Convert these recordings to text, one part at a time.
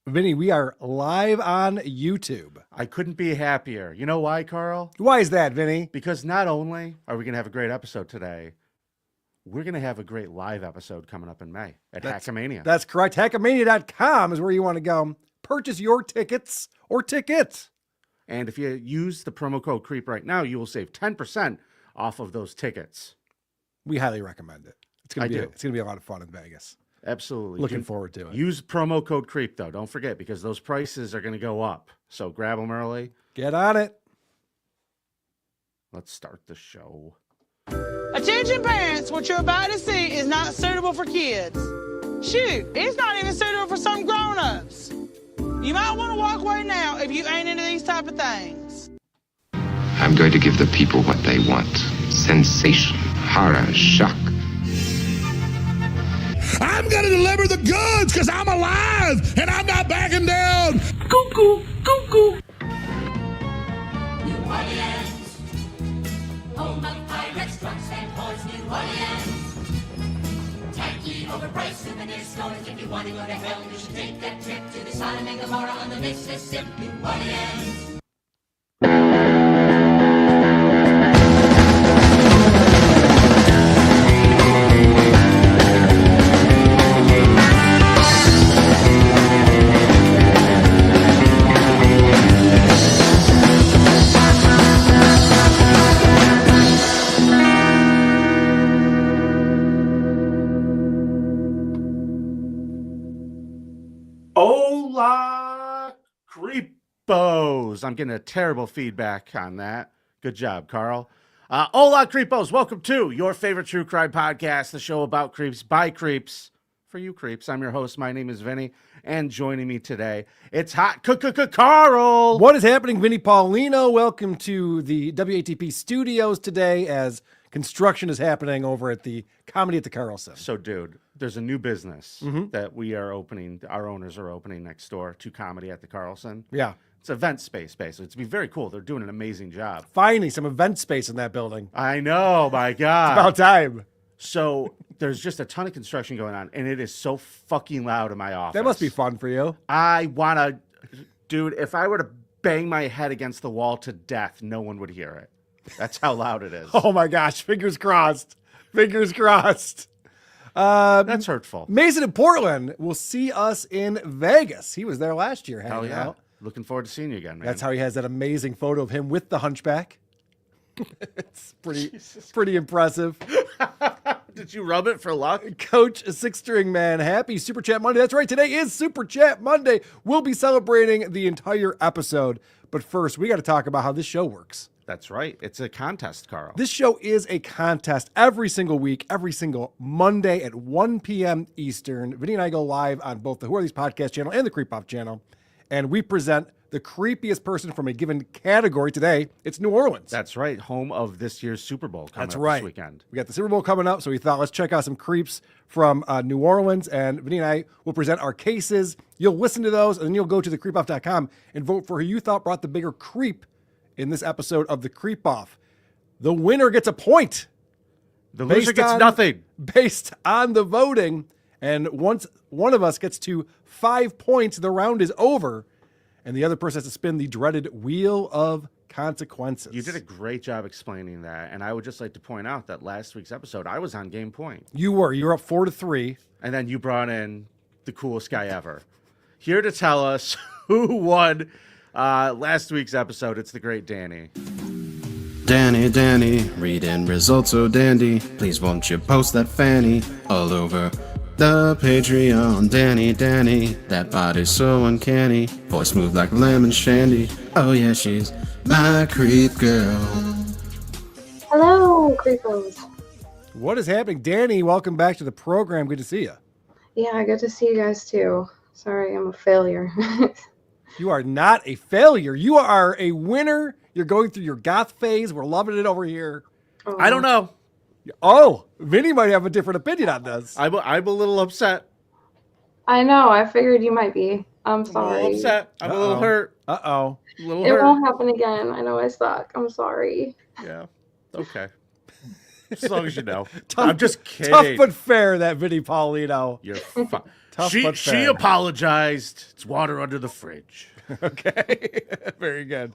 Vinny, we are live on YouTube. I couldn't be happier. You know why, Carl? Why is that, Vinny? Because not only are we going to have a great episode today, we're going to have a great live episode coming up in May at Hackamania. That's correct. Hackamania.com is where you want to go. Purchase your tickets or tickets. And if you use the promo code CREEP right now, you will save 10% off of those tickets. We highly recommend it. It's going to be a lot of fun in Vegas. Absolutely. Looking forward to it. Use promo code CREEP, though. Don't forget, because those prices are going to go up. So grab them early. Get on it. Let's start the show. Attention parents, what you're about to see is not suitable for kids. Shoot, it's not even suitable for some grown-ups. You might want to walk away now if you ain't into these type of things. I'm going to give the people what they want. Sensation, horror, shock. I'm gonna deliver the goods because I'm alive and I'm not backing down. Cuckoo, cuckoo. New Orleans, home of pirates, drunks, and whores. New Orleans, tacky, overpriced souvenir stores. If you want to go to hell, you should take that trip to the Sodom and Gomorrah on the Mississippi. New Orleans. Hola, Creepos. I'm getting a terrible feedback on that. Good job, Carl. Hola, Creepos. Welcome to your favorite true crime podcast, the show about creeps by creeps for you creeps. I'm your host. My name is Vinny, and joining me today, it's Hot Carl. What is happening, Vinny Paulino? Welcome to the WATP studios today as construction is happening over at the Comedy at the Carlson. So, dude, there's a new business that we are opening. Our owners are opening next door to Comedy at the Carlson. Yeah. It's event space, basically. It's be very cool. They're doing an amazing job. Finally, some event space in that building. I know, my God. It's about time. So there's just a ton of construction going on, and it is so fucking loud in my office. That must be fun for you. I want to, dude, if I were to bang my head against the wall to death, no one would hear it. That's how loud it is. Oh my gosh, fingers crossed. Fingers crossed. That's hurtful. Mason in Portland will see us in Vegas. He was there last year Hell hanging yeah. out. Looking forward to seeing you again, man. That's how he has that amazing photo of him with the hunchback. It's pretty impressive. Did you rub it for luck? Coach Six String Man, happy Super Chat Monday. That's right, today is Super Chat Monday. We'll be celebrating the entire episode. But first, we got to talk about how this show works. That's right. It's a contest, Carl. This show is a contest every single week, every single Monday at 1 p.m. Eastern. Vinny and I go live on both the Who Are These Podcast channel and the Creep Off channel, and we present the creepiest person from a given category. Today, it's New Orleans. That's right. Home of this year's Super Bowl coming That's up right. this weekend. We got the Super Bowl coming up, so we thought let's check out some creeps from New Orleans, and Vinny and I will present our cases. You'll listen to those, and then you'll go to thecreepoff.com and vote for who you thought brought the bigger creep in this episode of The Creep Off. The winner gets a point. The loser gets nothing. Based on the voting, and once one of us gets to 5 points, the round is over, and the other person has to spin the dreaded Wheel of Consequences. You did a great job explaining that, and I would just like to point out that last week's episode, I was on game point. You were up 4-3. And then you brought in the coolest guy ever. Here to tell us who won last week's episode, it's the great Danny. Danny, reading results so dandy. Please won't you post that fanny all over the Patreon. Danny, that body's so uncanny. Voice smooth like lemon shandy. Oh yeah, she's my creep girl. Hello, creepos. What is happening? Danny, welcome back to the program. Good to see you. Yeah, good to see you guys too. Sorry, I'm a failure. You are not a failure. You are a winner. You're going through your goth phase. We're loving it over here. Oh. I don't know. Oh, Vinny might have a different opinion on this. I'm a little upset. I know. I figured you might be. I'm I'm a sorry. little upset. I'm a little hurt. Uh-oh. A little It hurt. won't happen again. I know I suck. I'm sorry. Yeah. Okay. As long as you know. I'm just kidding. Tough but fair, that Vinny Paulino. You're Tough She but fair. apologized. It's water under the fridge. Okay. Very good.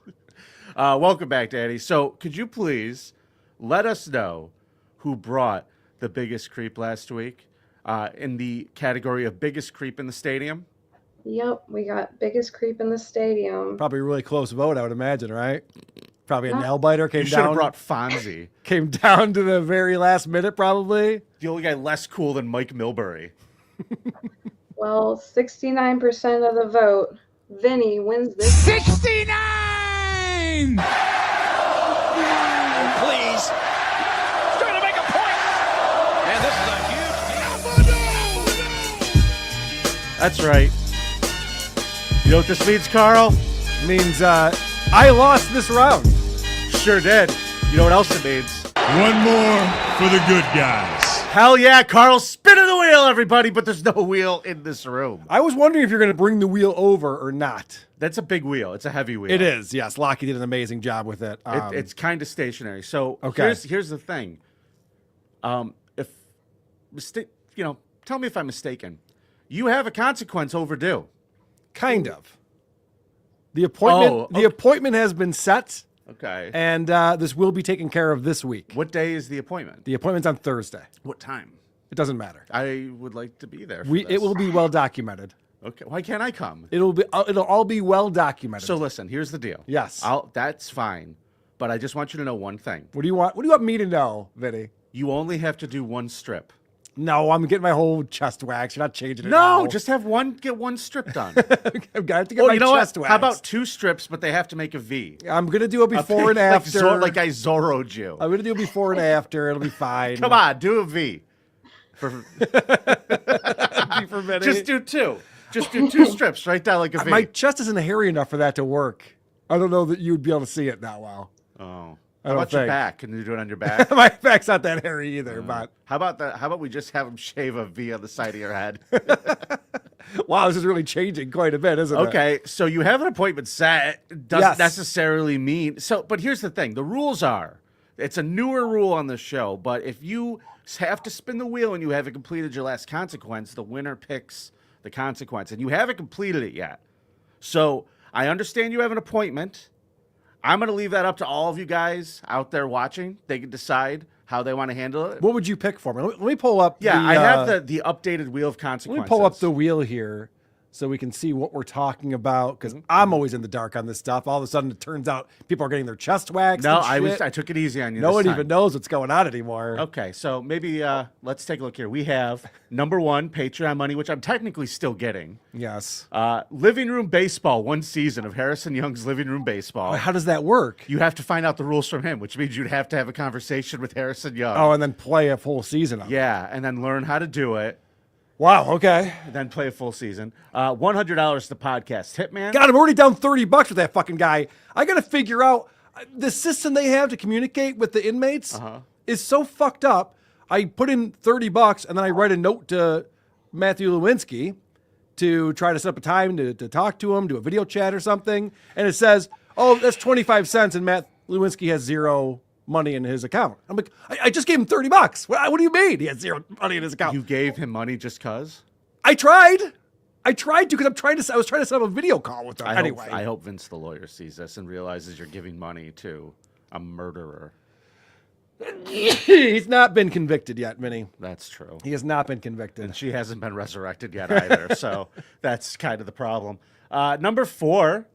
Welcome back, Danny. So, could you please let us know who brought the biggest creep last week in the category of biggest creep in the stadium? Yep, we got biggest creep in the stadium. Probably a really close vote, I would imagine, right? Probably a Not- nail biter You came should have down. brought Fonzie, Came down to the very last minute, probably. the only guy less cool than Mike Milbury. Well, 69% of the vote. Vinny wins this. 69! Please. He's trying to make a point. And this is a huge deal. That's right. You know what this means, Carl? Means I lost this round. Sure did. You know what else it means? One more for the good guys. Hell yeah, Carl, spinning the wheel, everybody, but there's no wheel in this room. I was wondering if you're going to bring the wheel over or not. That's a big wheel. It's a heavy wheel. It is, yes. Lockie did an amazing job with it. It's kind of stationary. So Okay. here's the thing. If tell me if I'm mistaken. You have a consequence overdue. Kind of. The appointment. Oh, The appointment has been set, Okay. and this will be taken care of this week. What day is the appointment? The appointment's on Thursday. What time? It doesn't matter. I would like to be there. For It this. will be well documented. Okay. Why can't I come? It'll all be well documented. So listen, here's the deal. Yes. That's fine, but I just want you to know one thing. what do you want? What do you want me to know, Vinny? You only have to do one strip. No, I'm getting my whole chest waxed. You're not changing it. No, now. just get one strip done. I've got to get Oh, my you know chest what? waxed. How about two strips, but they have to make a V? I'm gonna do a before and after. Like I Zorro'd you. I'm gonna do a before and after. It'll be fine. Come on, do a V. For, for Vinny. just do two. Just do two strips right down like a V. My chest isn't hairy enough for that to work. I don't know that you'd be able to see it that well. Oh. I How don't about your think. back? Can you do it on your back? My back's not that hairy either, but How about we just have him shave a V on the side of your head? wow, this is really changing quite a bit, isn't it? Okay, so you have an appointment set. It doesn't Yes. necessarily mean but here's the thing: the rules are. It's a newer rule on the show, but if you have to spin the wheel and you haven't completed your last consequence, the winner picks the consequence, and you haven't completed it yet. So I understand you have an appointment. I'm going to leave that up to all of you guys out there watching. They can decide how they want to handle it. What would you pick for me? Let me pull up. Yeah, the, I have the updated wheel of Let consequences. me pull up the wheel here so we can see what we're talking about. Because I'm always in the dark on this stuff. All of a sudden, it turns out people are getting their chest waxed. No, and shit. I took it easy on you. No this one time. even knows what's going on anymore. Okay, so maybe let's take a look here. We have number one, Patreon money, which I'm technically still getting. Yes. Living Room Baseball, one season of Harrison Young's Living Room Baseball. How does that work? You have to find out the rules from him, which means you'd have to have a conversation with Harrison Young. Oh, and then play a full season of it. Yeah, and then learn how to do it, Wow. Okay. then play a full season. $100 to podcast. Hitman. God, I'm already down $30 with that fucking guy. I got to figure out the system they have to communicate with the inmates is so fucked up. I put in $30 and then I write a note to Matthew Lewinsky to try to set up a time to talk to him, do a video chat or something. And it says, oh, that's 25 cents. And Matt Lewinsky has zero money in his account. I'm like, I just gave him $30. What do you mean? He has zero money in his account. You gave him money just cause? I tried to because I was trying to set up a video call with him. Anyway. I hope Vince the lawyer sees this and realizes you're giving money to a murderer. He's not been convicted yet, Vinny. That's true. He has not been convicted. And she hasn't been resurrected yet either. So that's kind of the problem. Number 4,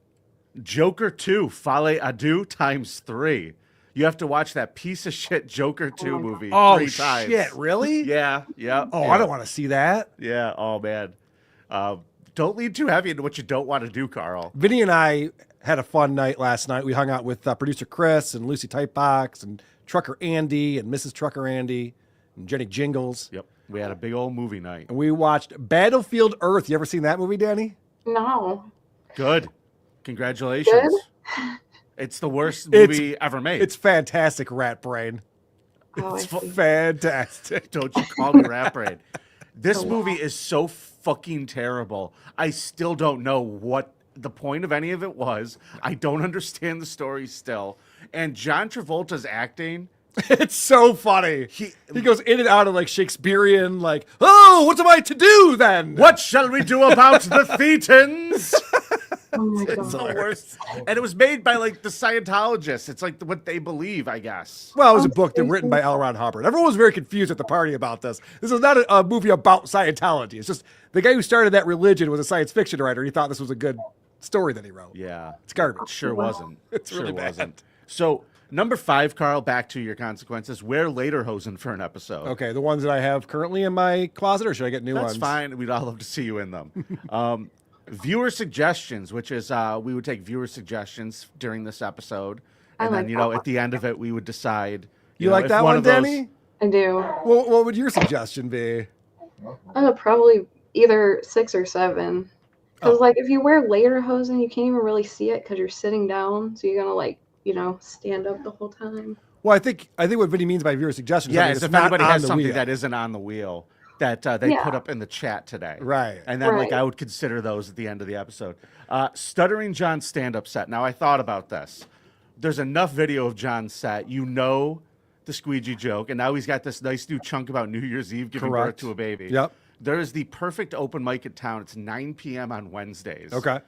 Joker 2, Fale Adu ×3. You have to watch that piece of shit Joker 2 movie 3 times. Shit, really? Yeah, yeah. Oh, yeah. I don't want to see that. Yeah, oh man. Don't lean too heavy into what you don't want to do, Carl. Vinny and I had a fun night last night. We hung out with producer Chris and Lucy Typebox and Trucker Andy and Mrs. Trucker Andy and Jenny Jingles. Yep. We had a big old movie night. And we watched Battlefield Earth. You ever seen that movie, Danny? No. Good. Congratulations. Good? It's the worst movie ever made. It's fantastic, Rat Brain. Oh, I It's see. fantastic. Don't you call me Rat Brain. This movie is so fucking terrible. I still don't know what the point of any of it was. I don't understand the story still. And John Travolta's acting It's so funny. He goes in and out of like Shakespearean, like, oh, what am I to do then? What shall we do about the Thetans? Oh my It's the god. worst. And it was made by like the Scientologists. It's like what they believe, I guess. Well, it was a Oh, book that written by L. Ron Hubbard. Everyone was very confused at the party about this. This is not a movie about Scientology. It's just the guy who started that religion was a science fiction writer. He thought this was a good story that he wrote. Yeah. It's garbage. Sure wasn't. It's sure really bad. wasn't. So number 5, Carl, back to your consequences. Wear lederhosen for an episode. Okay, the ones that I have currently in my closet, or should I get new That's ones? fine. We'd all love to see you in them. Viewer suggestions, which is we would take viewer suggestions during this episode. I And then, like you know, that. at the end of it, we would decide. You know, like if that one, of those- Danny? I do. Well, what would your suggestion be? Probably either 6 or 7. Because Oh. like if you wear lederhosen, you can't even really see it because you're sitting down, so you're gonna like stand up the whole time. Well, I think what Vinny means by viewer suggestions. I Yeah, mean, as it's if not anybody on has the something wheel. that isn't on the wheel that they Yeah. put up in the chat today. Right. And then, like, Right. I would consider those at the end of the episode. Stuttering John's stand-up set. Now, I thought about this. There's enough video of John's set. You know the squeegee joke, and now he's got this nice new chunk about New Year's Eve giving birth Correct. to a baby. Yep. There is the perfect open mic in town. It's 9 p.m. on Wednesdays. Okay.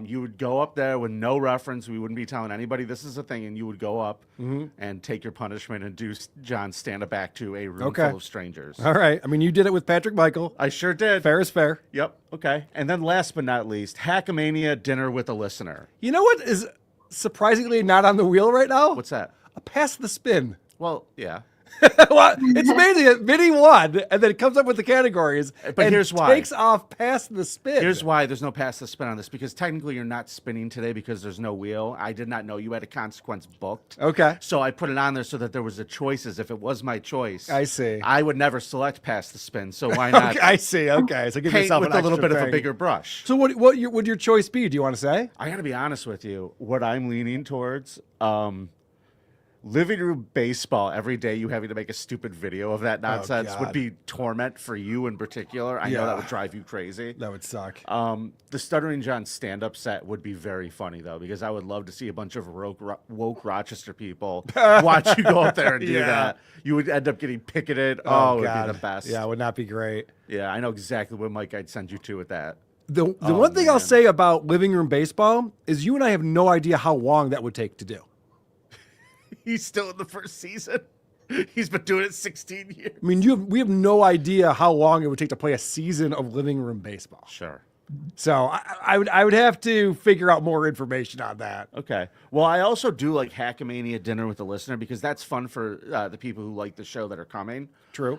You would go up there with no reference. We wouldn't be telling anybody this is a thing, and you would go up and take your punishment and do John's stand-up act to a room Okay. full of strangers. All right. I mean, you did it with Patrick Michael. I sure did. Fair is fair. Yep. Okay. And then last but not least, Hackamania dinner with a listener. You know what is surprisingly not on the wheel right now? What's that? A pass the spin. Well, yeah. Well, it's amazing that Vinny won, and then it comes up with the categories. But and here's why. takes off past the spin. Here's why there's no pass the spin on this, because technically you're not spinning today because there's no wheel. I did not know you had a consequence booked. Okay. So I put it on there so that there was a choices. If it was my choice, I see. I would never select pass the spin. So why not Okay, I see. Okay, so give paint yourself with an a little extra bit of a thing. bigger brush? So what would your choice be? Do you want to say? I got to be honest with you. What I'm leaning towards, living room baseball every day, you having to make a stupid video of that nonsense would God. be torment for you in particular. I know Yeah. that would drive you crazy. That would suck. The Stuttering John stand-up set would be very funny though, because I would love to see a bunch of woke Rochester people watch you go up there and do Yeah. that. You would end up getting picketed. Oh, it would God. be the best. Yeah, it would not be great. Yeah, I know exactly what Mike I'd send you to with that. The one thing I'll man. say about living room baseball is you and I have no idea how long that would take to do. He's still in the first season. He's been doing it 16 years. I mean, we have no idea how long it would take to play a season of living room baseball. Sure. So I would have to figure out more information on that. Okay. Well, I also do like Hackamania dinner with the listener because that's fun for the people who like the show that are coming. True.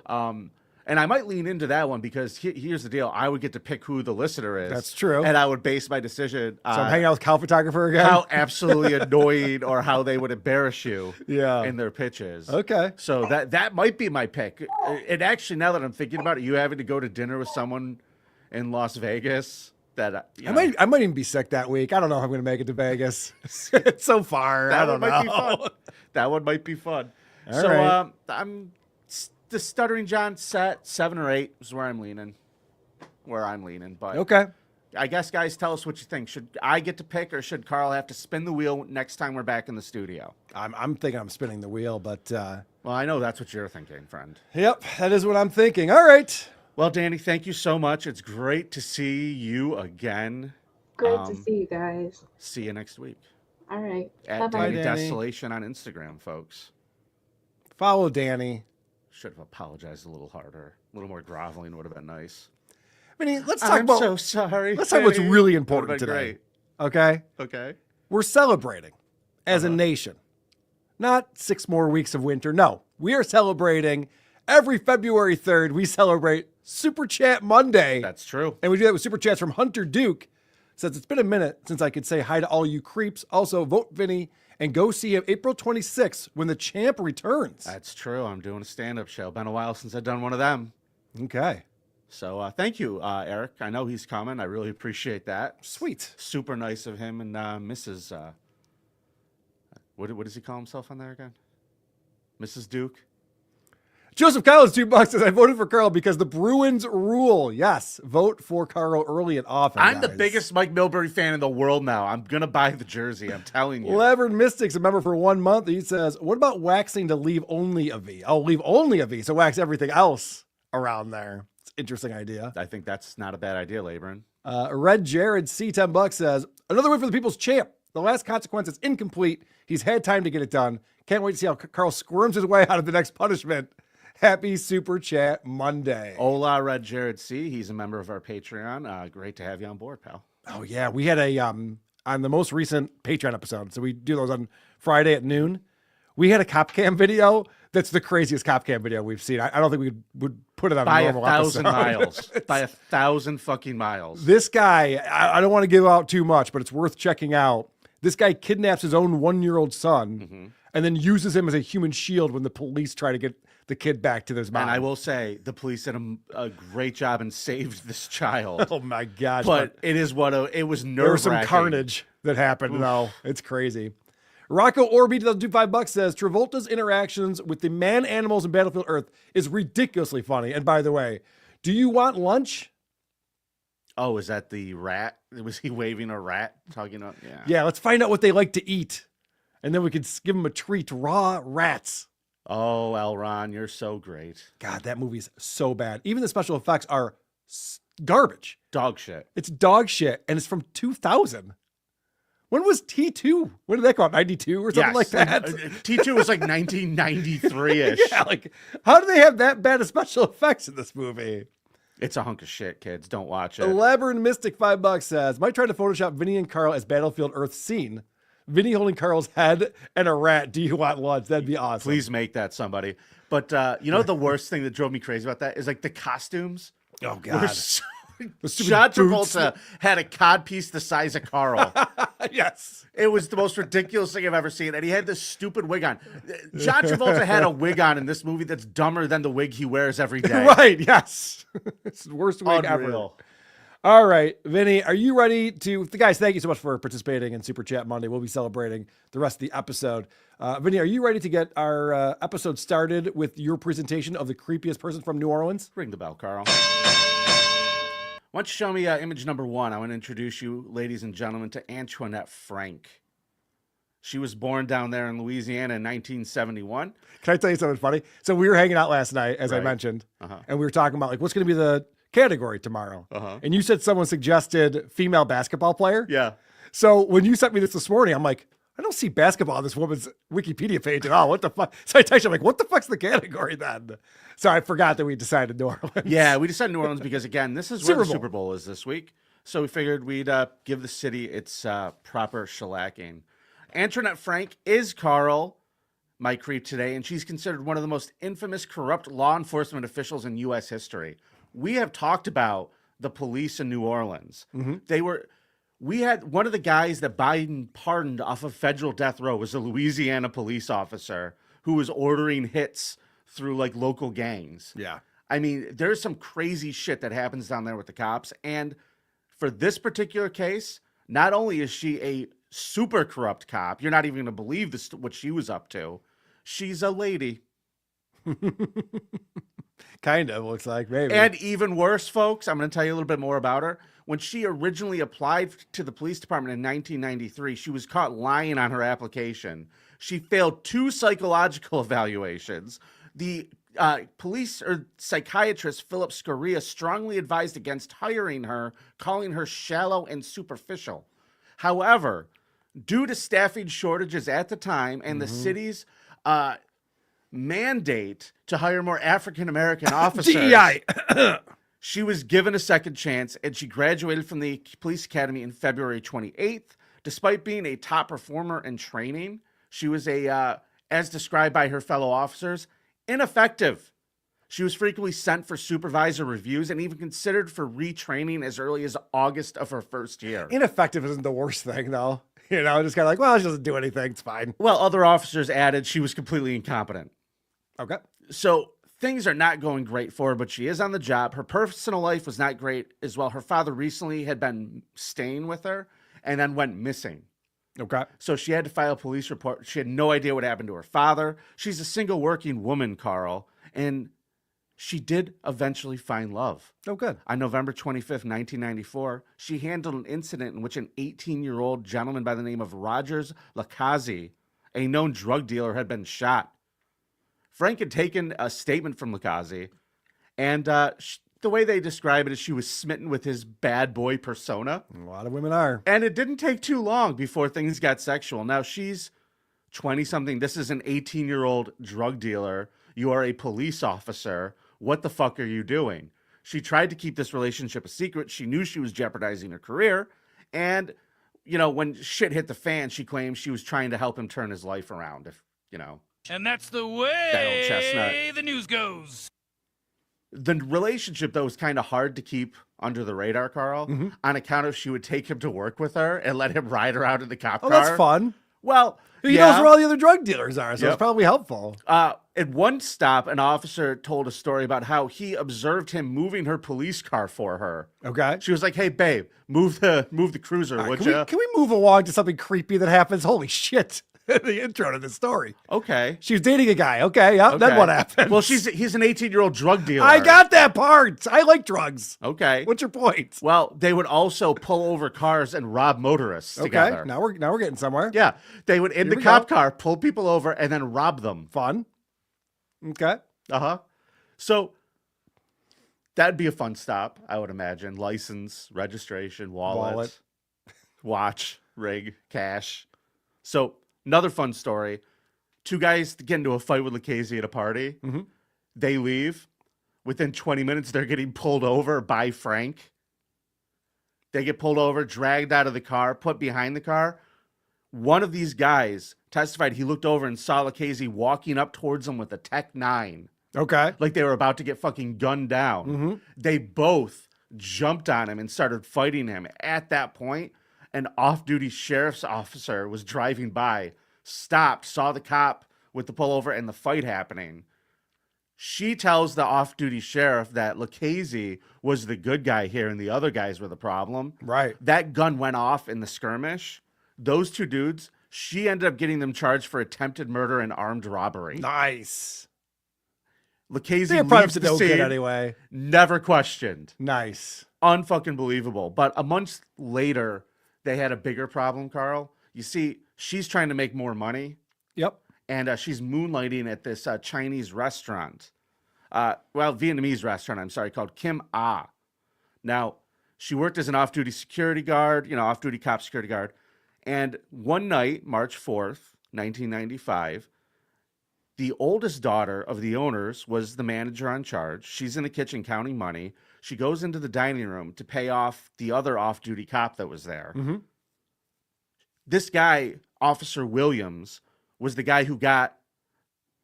And I might lean into that one because here's the deal. I would get to pick who the listener is. That's true. And I would base my decision So I'm on hanging out with cow photographer again. how absolutely annoyed or how they would embarrass you Yeah. in their pitches. Okay. So that might be my pick. And actually, now that I'm thinking about it, you having to go to dinner with someone in Las Vegas that you know, I might even be sick that week. I don't know if I'm going to make it to Vegas. It's so far. that I don't one might be know. fun. That one might be fun. All So right. I'm the Stuttering John set 7 or 8 is where I'm leaning. But Okay. I guess guys, tell us what you think. Should I get to pick or should Carl have to spin the wheel next time we're back in the studio? I'm thinking I'm spinning the wheel, but Well, I know that's what you're thinking, friend. yep, that is what I'm thinking. All right. Well, Danny, thank you so much. It's great to see you again. Great to see you guys. See you next week. All right. At Bye-bye. Danny Danny. Desolation on Instagram, folks. Follow Danny. Should have apologized a little harder. A little more groveling would have been nice. Vinny, let's talk I'm about so sorry. let's talk what's Danny. really That would've important been today. Okay? Great. Okay. We're celebrating as a nation. Not 6 more weeks of winter. No, we are celebrating every February 3rd. We celebrate Super Chat Monday. That's true. And we do that with Super Chats from Hunter Duke. Says it's been a minute since I could say hi to all you creeps. Also, vote Vinny and go see him April 26th when the champ returns. That's true. I'm doing a stand-up show. Been a while since I've done one of them. Okay. So thank you, Eric. I know he's coming. I really appreciate that. Sweet. Super nice of him and Mrs. What does he call himself on there again? Mrs. Duke. Joseph Collins, $2 says, I voted for Carl because the Bruins rule. Yes, vote for Carl early and often. I'm the guys. biggest Mike Milbury fan in the world now. I'm going to buy the jersey. I'm telling you. Levered Mystics, a member for 1 month. He says, what about waxing to leave only a V? Oh, leave only a V. So wax everything else around there. It's an interesting idea. I think that's not a bad idea, Labron. Red Jared C, $10 says, another win for the people's champ. The last consequence is incomplete. He's had time to get it done. Can't wait to see how Carl squirms his way out of the next punishment. Happy Super Chat Monday. Hola, Red Jared C. He's a member of our Patreon. Great to have you on board, pal. Oh, yeah. We had on the most recent Patreon episode, so we do those on Friday at noon. We had a cop cam video that's the craziest cop cam video we've seen. I don't think we would put it on by a normal 1,000 episode. miles. By 1,000 fucking miles. This guy, I don't want to give out too much, but it's worth checking out. This guy kidnaps his own 1-year-old son and then uses him as a human shield when the police try to get the kid back to his mom. And I will say, the police did a great job and saved this child. Oh my gosh. But it was nerve-wracking. There was some carnage that happened, though. It's crazy. Rocco Orby, does do $5, says Travolta's interactions with the man animals in Battlefield Earth is ridiculously funny. And by the way, do you want lunch? Oh, is that the rat? Was he waving a rat? Talking about, Yeah, let's find out what they like to eat. And then we could give them a treat. Raw rats. Oh, Elron, you're so great. God, that movie's so bad. Even the special effects are garbage. Dog shit. It's dog shit. And it's from 2000. When was T2? When did that come out? 92 or something like that? T2 was like 1993-ish. Yeah, like, how do they have that bad of special effects in this movie? It's a hunk of shit, kids. Don't watch it. Elaborate Mystic, $5 says, might try to Photoshop Vinny and Carl as Battlefield Earth scene. Vinny holding Carl's head and a rat. Do you want lunch? That'd be awesome. Please make that somebody. But you know the worst thing that drove me crazy about that is like the costumes. Oh, God. John Travolta had a codpiece the size of Carl. Yes. It was the most ridiculous thing I've ever seen. And he had this stupid wig on. John Travolta had a wig on in this movie that's dumber than the wig he wears every day. Right, yes. It's the worst wig Unreal. ever. All right, Vinny, are you ready to... Guys, thank you so much for participating in Super Chat Monday. We'll be celebrating the rest of the episode. Vinny, are you ready to get our episode started with your presentation of the creepiest person from New Orleans? Ring the bell, Carl. Why don't you show me image number 1? I want to introduce you, ladies and gentlemen, to Antoinette Frank. She was born down there in Louisiana in 1971. Can I tell you something funny? So we were hanging out last night, as I mentioned, and we were talking about, like, what's going to be the category tomorrow? And you said someone suggested female basketball player? Yeah. So when you sent me this morning, I'm like, I don't see basketball on this woman's Wikipedia page at all. What the fuck? So I texted you, I'm like, what the fuck's the category then? So I forgot that we decided New Orleans. Yeah, we decided New Orleans because, again, this is where the Super Bowl is this week. So we figured we'd give the city its proper shellacking. Antoinette Frank is Carl, my creep today, and she's considered one of the most infamous corrupt law enforcement officials in U.S. history. We have talked about the police in New Orleans. We had one of the guys that Biden pardoned off of federal death row was a Louisiana police officer who was ordering hits through like local gangs. Yeah. I mean, there's some crazy shit that happens down there with the cops. And for this particular case, not only is she a super corrupt cop, you're not even going to believe this, what she was up to. She's a lady. Kind of looks like, maybe. And even worse, folks, I'm going to tell you a little bit more about her. When she originally applied to the police department in 1993, she was caught lying on her application. She failed 2 psychological evaluations. The police or psychiatrist Philip Scoria strongly advised against hiring her, calling her shallow and superficial. However, due to staffing shortages at the time and the city's mandate to hire more African-American officers, DEI. she was given a second chance, and she graduated from the police academy in February 28th. Despite being a top performer in training, she was as described by her fellow officers, ineffective. She was frequently sent for supervisor reviews and even considered for retraining as early as August of her first year. Ineffective isn't the worst thing, though. You know, just kind of like, well, she doesn't do anything. It's fine. Well, other officers added she was completely incompetent. Okay. So things are not going great for her, but she is on the job. Her personal life was not great as well. Her father recently had been staying with her and then went missing. Okay. So she had to file a police report. She had no idea what happened to her father. She's a single working woman, Carl. And she did eventually find love. Oh, good. On November 25th, 1994, she handled an incident in which an 18-year-old gentleman by the name of Rogers Lakazi, a known drug dealer, had been shot. Frank had taken a statement from Lakazi, and the way they describe it is she was smitten with his bad boy persona. A lot of women are. And it didn't take too long before things got sexual. Now, she's 20-something. This is an 18-year-old drug dealer. You are a police officer. What the fuck are you doing? She tried to keep this relationship a secret. She knew she was jeopardizing her career. And, you know, when shit hit the fan, she claimed she was trying to help him turn his life around, if, you know. And that's the That old way chestnut. the news goes. The relationship, though, was kind of hard to keep under the radar, Carl, on account of she would take him to work with her and let him ride her out in the cop Oh, car. that's fun. Well, He knows where all the other drug dealers are, so Yep. it's probably helpful. At one stop, an officer told a story about how he observed him moving her police car for her. Okay. She was like, "Hey, babe, move the cruiser, All right, would can, you?" we, can we move along to something creepy that happens? Holy shit. The intro to this story. Okay. She was dating a guy. Okay, yep, then Okay. what happened? Well, he's an 18-year-old drug dealer. I got that part. I like drugs. Okay. What's your point? Well, they would also pull over cars and rob motorists Okay, together. now we're getting somewhere. Yeah, they would in Here the we cop go. car pull people over and then rob them. Fun. Okay. So that'd be a fun stop, I would imagine. License, registration, wallet. Watch, rig, cash. So another fun story. Two guys get into a fight with Lucchese at a party. Mhm. They leave. Within 20 minutes, they're getting pulled over by Frank. They get pulled over, dragged out of the car, put behind the car. One of these guys testified he looked over and saw Lucchese walking up towards him with a Tech 9. Okay. Like they were about to get fucking gunned down. Mm-hmm. They both jumped on him and started fighting him. At that point, an off-duty sheriff's officer was driving by, stopped, saw the cop with the pullover and the fight happening. She tells the off-duty sheriff that Lucchese was the good guy here and the other guys were the problem. Right. That gun went off in the skirmish. Those two dudes, she ended up getting them charged for attempted murder and armed robbery. Nice. Lucchese They're probably leaves the no good scene, anyway. never questioned. Nice. Unfucking believable. But a month later, they had a bigger problem, Carl. You see, she's trying to make more money, Yep. and she's moonlighting at this Chinese restaurant. Vietnamese restaurant, I'm sorry, called Kim Ah. Now, she worked as an off-duty security guard, off-duty cop security guard. And one night, March 4th, 1995, the oldest daughter of the owners was the manager on charge. She's in the kitchen counting money. She goes into the dining room to pay off the other off-duty cop that was there. Mm-hmm. This guy, Officer Williams, was the guy who got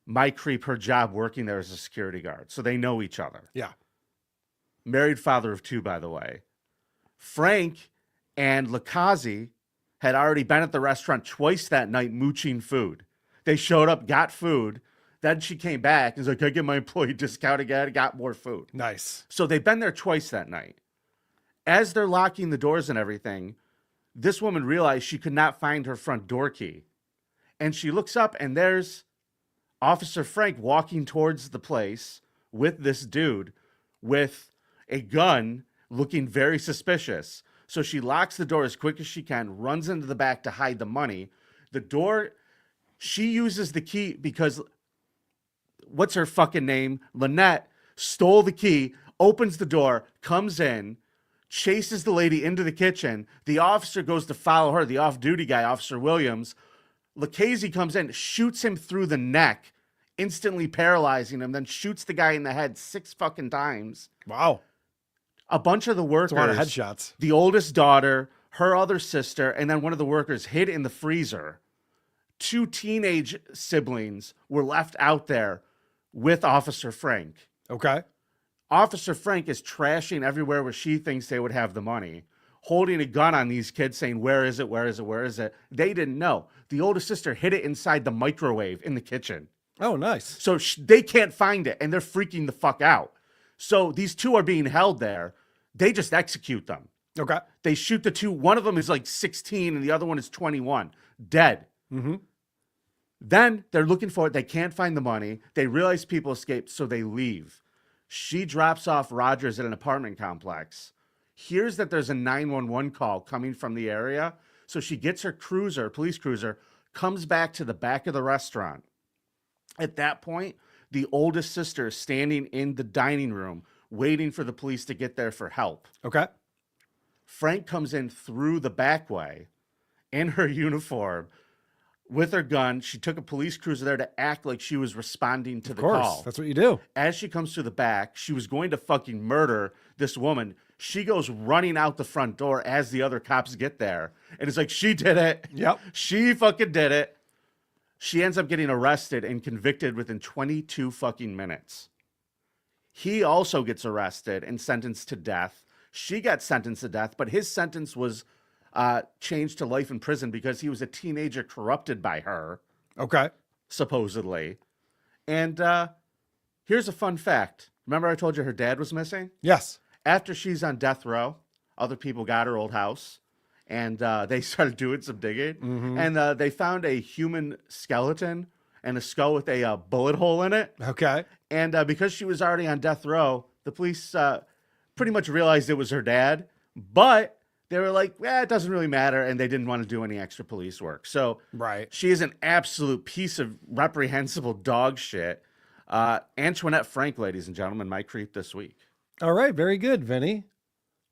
my creep her job working there as a security guard. So they know each other. Yeah. Married father of two, by the way. Frank and Lakazi had already been at the restaurant twice that night mooching food. They showed up, got food. Then she came back and was like, I get my employee discount again, got more food. Nice. So they've been there twice that night. As they're locking the doors and everything, this woman realized she could not find her front door key. And she looks up and there's Officer Frank walking towards the place with this dude with a gun looking very suspicious. So she locks the door as quick as she can, runs into the back to hide the money. The door, she uses the key because, what's her fucking name? Lynette stole the key, opens the door, comes in, chases the lady into the kitchen. The officer goes to follow her, the off-duty guy, Officer Williams. Lucchese comes in, shoots him through the neck, instantly paralyzing him, then shoots the guy in the head 6 fucking times. Wow. A bunch of the workers, That's a lot of headshots. the oldest daughter, her other sister, and then one of the workers hid in the freezer. 2 teenage siblings were left out there with Officer Frank. Okay. Officer Frank is trashing everywhere where she thinks they would have the money, holding a gun on these kids saying, where is it, where is it, where is it? They didn't know. The oldest sister hid it inside the microwave in the kitchen. Oh, nice. So they can't find it, and they're freaking the fuck out. So these two are being held there. They just execute them. Okay. They shoot the two. One of them is like 16, and the other one is 21. Dead. Mm-hmm. Then they're looking for it. They can't find the money. They realize people escaped, so they leave. She drops off Rogers at an apartment complex, hears that there's a 911 call coming from the area, so she gets her police cruiser, comes back to the back of the restaurant. At that point, the oldest sister is standing in the dining room waiting for the police to get there for help. Okay. Frank comes in through the back way in her uniform with her gun. She took a police cruiser there to act like she was responding to the call. Of course, that's what you do. As she comes through the back, she was going to fucking murder this woman. She goes running out the front door as the other cops get there. And it's like, she did it. Yep. She fucking did it. She ends up getting arrested and convicted within 22 fucking minutes. He also gets arrested and sentenced to death. She got sentenced to death, but his sentence was changed to life in prison because he was a teenager corrupted by her. Okay. Supposedly. And here's a fun fact. Remember I told you her dad was missing? Yes. After she's on death row, other people got her old house, and they started doing some digging, and they found a human skeleton and a skull with a bullet hole in it. Okay. And because she was already on death row, the police pretty much realized it was her dad, but they were like, it doesn't really matter, and they didn't want to do any extra police work. So Right. she is an absolute piece of reprehensible dog shit. Antoinette Frank, ladies and gentlemen, my creep this week. All right. Very good, Vinny.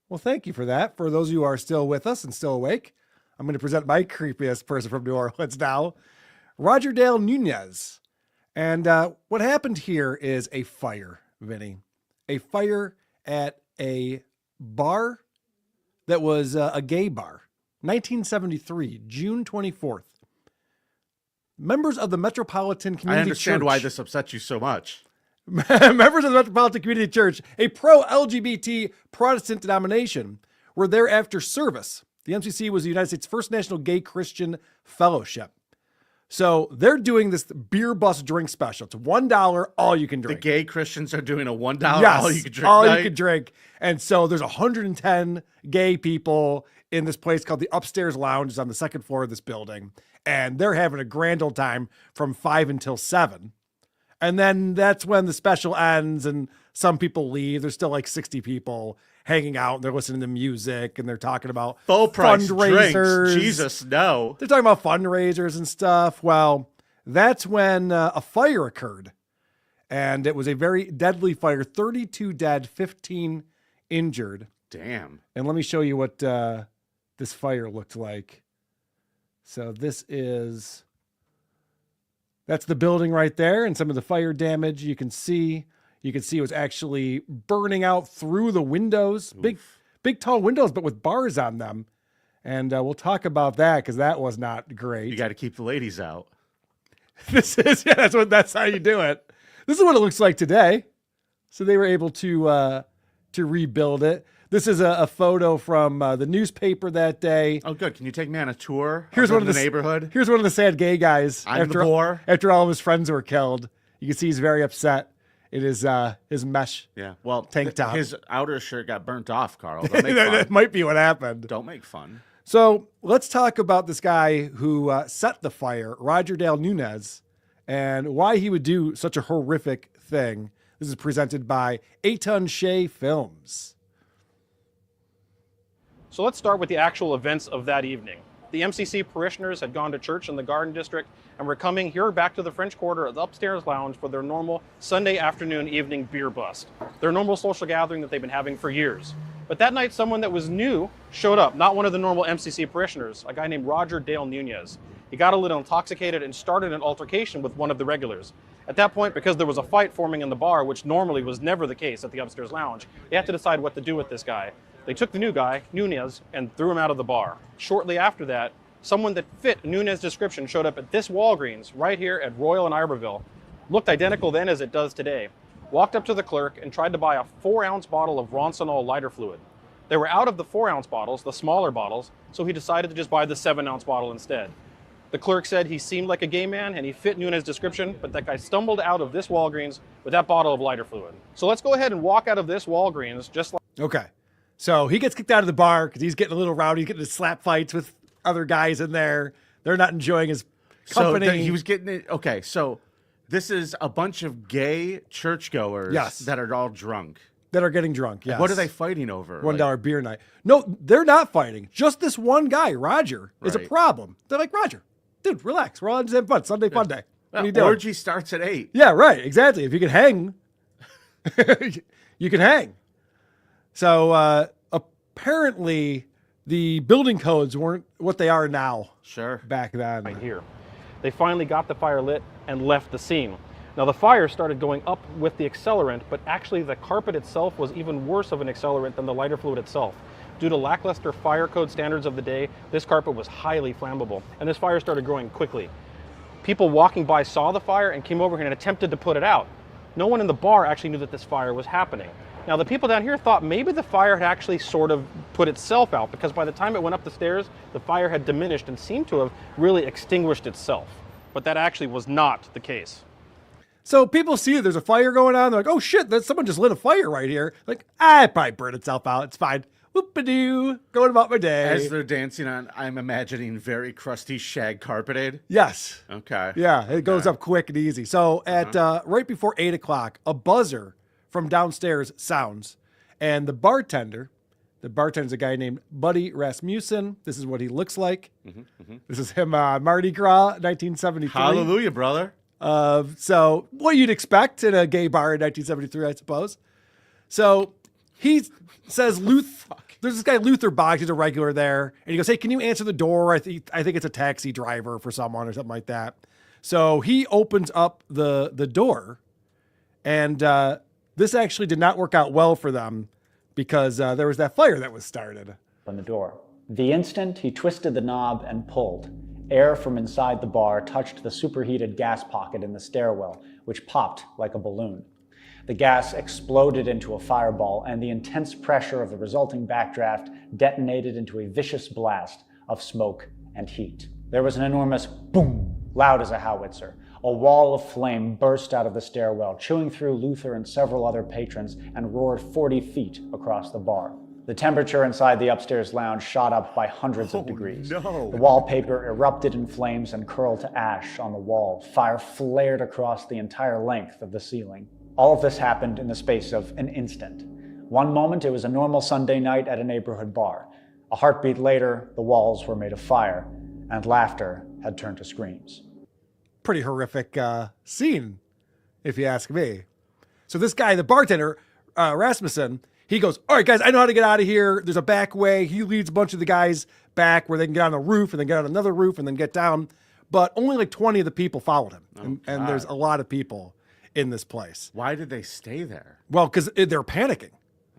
Well, thank you for that. For those of you who are still with us and still awake, I'm going to present my creepiest person from New Orleans now, Roger Dale Nunez. And what happened here is a fire, Vinny. A fire at a bar that was a gay bar. 1973, June 24th. Members of the Metropolitan Community I understand Church. why this upsets you so much. Members of the Metropolitan Community Church, a pro-LGBT Protestant denomination, were there after service. The MCC was the United States' first national gay Christian fellowship. So they're doing this beer bus drink special. It's $1, all you can The drink. gay Christians are doing a $1 Yes, all you can drink all night. you can drink. And so there's 110 gay people in this place called the Upstairs Lounge. It's on the second floor of this building. And they're having a grand old time from 5 until 7. And then that's when the special ends and some people leave. There's still like 60 people hanging out. And they're listening to music and they're talking about Full price fundraisers. drinks. Jesus, no. They're talking about fundraisers and stuff. Well, that's when a fire occurred. And it was a very deadly fire. 32 dead, 15 injured. Damn. And let me show you what this fire looked like. So that's the building right there, and some of the fire damage you can see. You can see it was actually burning out through the windows. Oof. Big tall windows, but with bars on them. And we'll talk about that because that was not great. You got to keep the ladies out. That's how you do it. This is what it looks like today. So they were able to rebuild it. This is a photo from the newspaper that day. Oh, good. Can you take me on a tour Here's of one of the neighborhood? Here's one of the sad gay guys. I'm the bore. After all of his friends were killed. You can see he's very upset. It is his mesh. Yeah. Well, tank top. His outer shirt got burnt off, Carl. Don't make fun. That might be what happened. Don't make fun. So let's talk about this guy who set the fire, Roger Dale Nunez, and why he would do such a horrific thing. This is presented by Eitan Shea Films. So let's start with the actual events of that evening. The MCC parishioners had gone to church in the Garden District and were coming here back to the French Quarter at the Upstairs Lounge for their normal Sunday afternoon evening beer bust, their normal social gathering that they've been having for years. But that night, someone that was new showed up, not one of the normal MCC parishioners, a guy named Roger Dale Nunez. He got a little intoxicated and started an altercation with one of the regulars. At that point, because there was a fight forming in the bar, which normally was never the case at the Upstairs Lounge, they had to decide what to do with this guy. They took the new guy, Nunez, and threw him out of the bar. Shortly after that, someone that fit Nunez's description showed up at this Walgreens right here at Royal and Iberville. Looked identical then as it does today. Walked up to the clerk and tried to buy a 4-ounce bottle of Roncinol lighter fluid. They were out of the 4-ounce bottles, the smaller bottles, so he decided to just buy the 7-ounce bottle instead. The clerk said he seemed like a gay man and he fit Nunez's description, but that guy stumbled out of this Walgreens with that bottle of lighter fluid. So let's go ahead and walk out of this Walgreens just like... Okay. So he gets kicked out of the bar because he's getting a little rowdy. He's getting into slap fights with other guys in there. They're not enjoying his company. He was getting it. Okay, so this is a bunch of gay churchgoers Yes. that are all drunk. that are getting drunk. Yes. What are they fighting over? $1 beer night. No, they're not fighting. Just this one guy, Roger, is a Right. problem. They're like, Roger, dude, relax. We're all having fun. Sunday fun day. What are you doing? Orgy starts at 8. Yeah, right. Exactly. If you can hang, you can hang. So apparently the building codes weren't what they are now Sure. back then. Right here. They finally got the fire lit and left the scene. Now the fire started going up with the accelerant, but actually the carpet itself was even worse of an accelerant than the lighter fluid itself. Due to lackluster fire code standards of the day, this carpet was highly flammable, and this fire started growing quickly. People walking by saw the fire and came over here and attempted to put it out. No one in the bar actually knew that this fire was happening. Now the people down here thought maybe the fire had actually sort of put itself out, because by the time it went up the stairs, the fire had diminished and seemed to have really extinguished itself. But that actually was not the case. So people see that there's a fire going on. They're like, oh shit, someone just lit a fire right here. Like, it probably burned itself out. It's fine. Whoop-a-doo. Going about my day. As they're dancing on, I'm imagining very crusty shag carpeted. Yes. Okay. Yeah, it goes up quick and easy. So at right before 8 o'clock, a buzzer from downstairs sounds. And the bartender's a guy named Buddy Rasmussen. This is what he looks like. This is him, Mardi Gras, 1973. Hallelujah, brother. So what you'd expect in a gay bar in 1973, I suppose. So he says, there's this guy, Luther Boggs, he's a regular there. And he goes, hey, can you answer the door? I think it's a taxi driver for someone or something like that. So he opens up the door, and this actually did not work out well for them because there was that fire that was started. On the door. The instant he twisted the knob and pulled, air from inside the bar touched the superheated gas pocket in the stairwell, which popped like a balloon. The gas exploded into a fireball, and the intense pressure of the resulting backdraft detonated into a vicious blast of smoke and heat. There was an enormous boom, loud as a howitzer. A wall of flame burst out of the stairwell, chewing through Luther and several other patrons, and roared 40 feet across the bar. The temperature inside the upstairs lounge shot up by hundreds of degrees. No. The wallpaper erupted in flames and curled to ash on the wall. Fire flared across the entire length of the ceiling. All of this happened in the space of an instant. One moment, it was a normal Sunday night at a neighborhood bar. A heartbeat later, the walls were made of fire, and laughter had turned to screams. Pretty horrific scene, if you ask me. So this guy, the bartender, Rasmussen, he goes, all right, guys, I know how to get out of here. There's a back way. He leads a bunch of the guys back where they can get on the roof and then get on another roof and then get down. But only like 20 of the people followed him. And there's a lot of people in this place. Why did they stay there? Well, because they're panicking.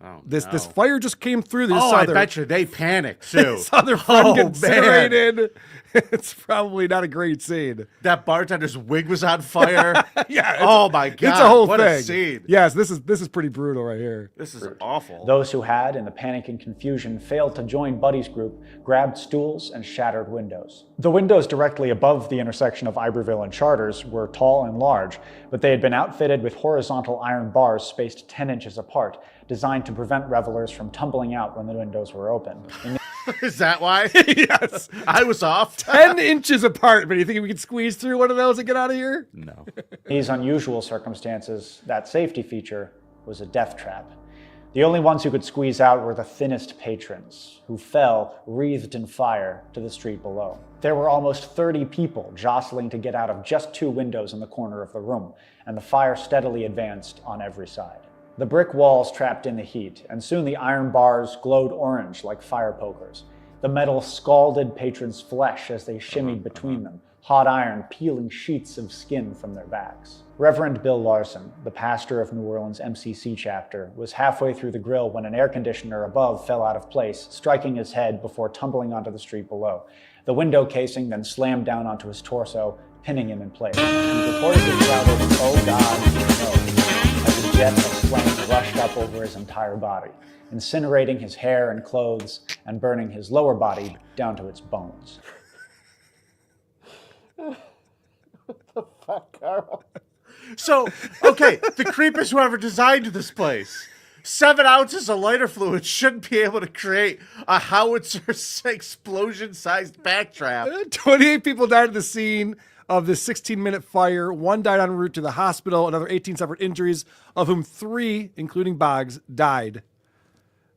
Oh, This no. fire just came through. I bet you they panicked too. Saw their friend get man. incinerated. It's probably not a great scene. That bartender's wig was on fire. Yeah. Oh my God. It's a whole what thing. a scene. Yes, this is pretty brutal right here. This is awful. Those who had, in the panic and confusion, failed to join Buddy's group grabbed stools and shattered windows. The windows directly above the intersection of Iberville and Charters were tall and large, but they had been outfitted with horizontal iron bars spaced 10 inches apart, designed to prevent revelers from tumbling out when the windows were open. Is that why? Yes. I was off. 10 inches apart, but you think we could squeeze through one of those and get out of here? No. In these unusual circumstances, that safety feature was a death trap. The only ones who could squeeze out were the thinnest patrons, who fell, wreathed in fire, to the street below. There were almost 30 people jostling to get out of just 2 windows in the corner of the room, and the fire steadily advanced on every side. The brick walls trapped in the heat, and soon the iron bars glowed orange like fire pokers. The metal scalded patrons' flesh as they shimmied between them, hot iron peeling sheets of skin from their backs. Reverend Bill Larson, the pastor of New Orleans' MCC chapter, was halfway through the grill when an air conditioner above fell out of place, striking his head before tumbling onto the street below. The window casing then slammed down onto his torso, pinning him in place. He reportedly shouted, "Oh God, no," as a jet of flame rushed up over his entire body, incinerating his hair and clothes and burning his lower body down to its bones. So, okay, the creep is whoever designed this place. 7 ounces of lighter fluid shouldn't be able to create a howitzer explosion-sized backdraft. 28 people died at the scene. of this 16-minute fire. 1 died en route to the hospital. Another 18 suffered injuries, of whom 3, including Boggs, died.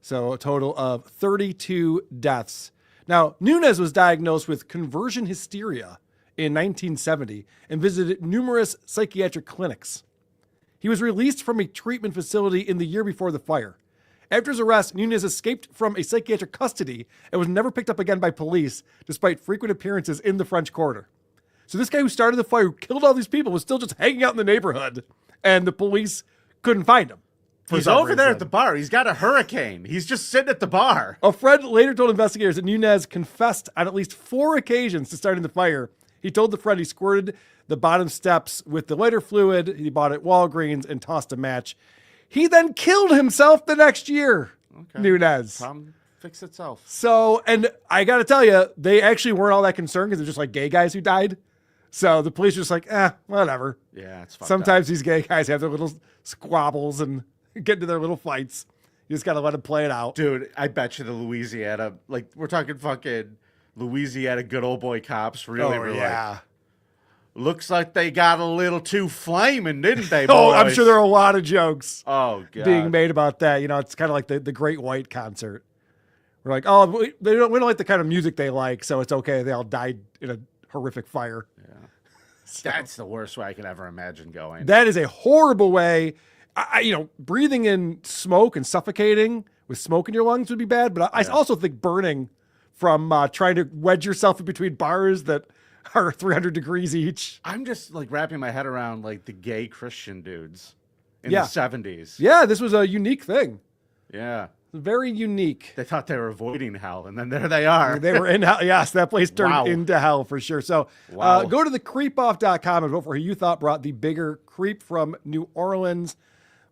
So a total of 32 deaths. Now, Nunez was diagnosed with conversion hysteria in 1970 and visited numerous psychiatric clinics. He was released from a treatment facility in the year before the fire. After his arrest, Nunez escaped from a psychiatric custody and was never picked up again by police, despite frequent appearances in the French Quarter. So this guy who started the fire, who killed all these people, was still just hanging out in the neighborhood, and the police couldn't find him. He's over there at the bar. He's got a hurricane. He's just sitting at the bar. A friend later told investigators that Nunez confessed on at least 4 occasions to starting the fire. He told the friend he squirted the bottom steps with the lighter fluid he bought at Walgreens and tossed a match. He then killed himself the next year, Nunez. Problem fix itself. So, and I got to tell you, they actually weren't all that concerned because they're just like gay guys who died. So the police are just like, whatever. Yeah, it's fucked Sometimes up. these gay guys have their little squabbles and get into their little fights. You just got to let them play it out. Dude, I bet you the Louisiana, like, we're talking fucking Louisiana good old boy cops really were like, looks like they got a little too flaming, didn't they, boys? Oh, I'm sure there are a lot of jokes being made about that. You know, it's kind of like the Great White concert. We're like, oh, we don't like the kind of music they like, so it's okay. They all died in a horrific fire. Yeah. That's the worst way I could ever imagine going. That is a horrible way. Breathing in smoke and suffocating with smoke in your lungs would be bad, but I also think burning from trying to wedge yourself in between bars that are 300 degrees each. I'm just like wrapping my head around like the gay Christian dudes in the 70s. Yeah, this was a unique thing. Yeah. Very unique. They thought they were avoiding hell, and then there they are. They were in hell. Yes, that place turned into hell for sure. So go to the creepoff.com and vote for who you thought brought the bigger creep from New Orleans.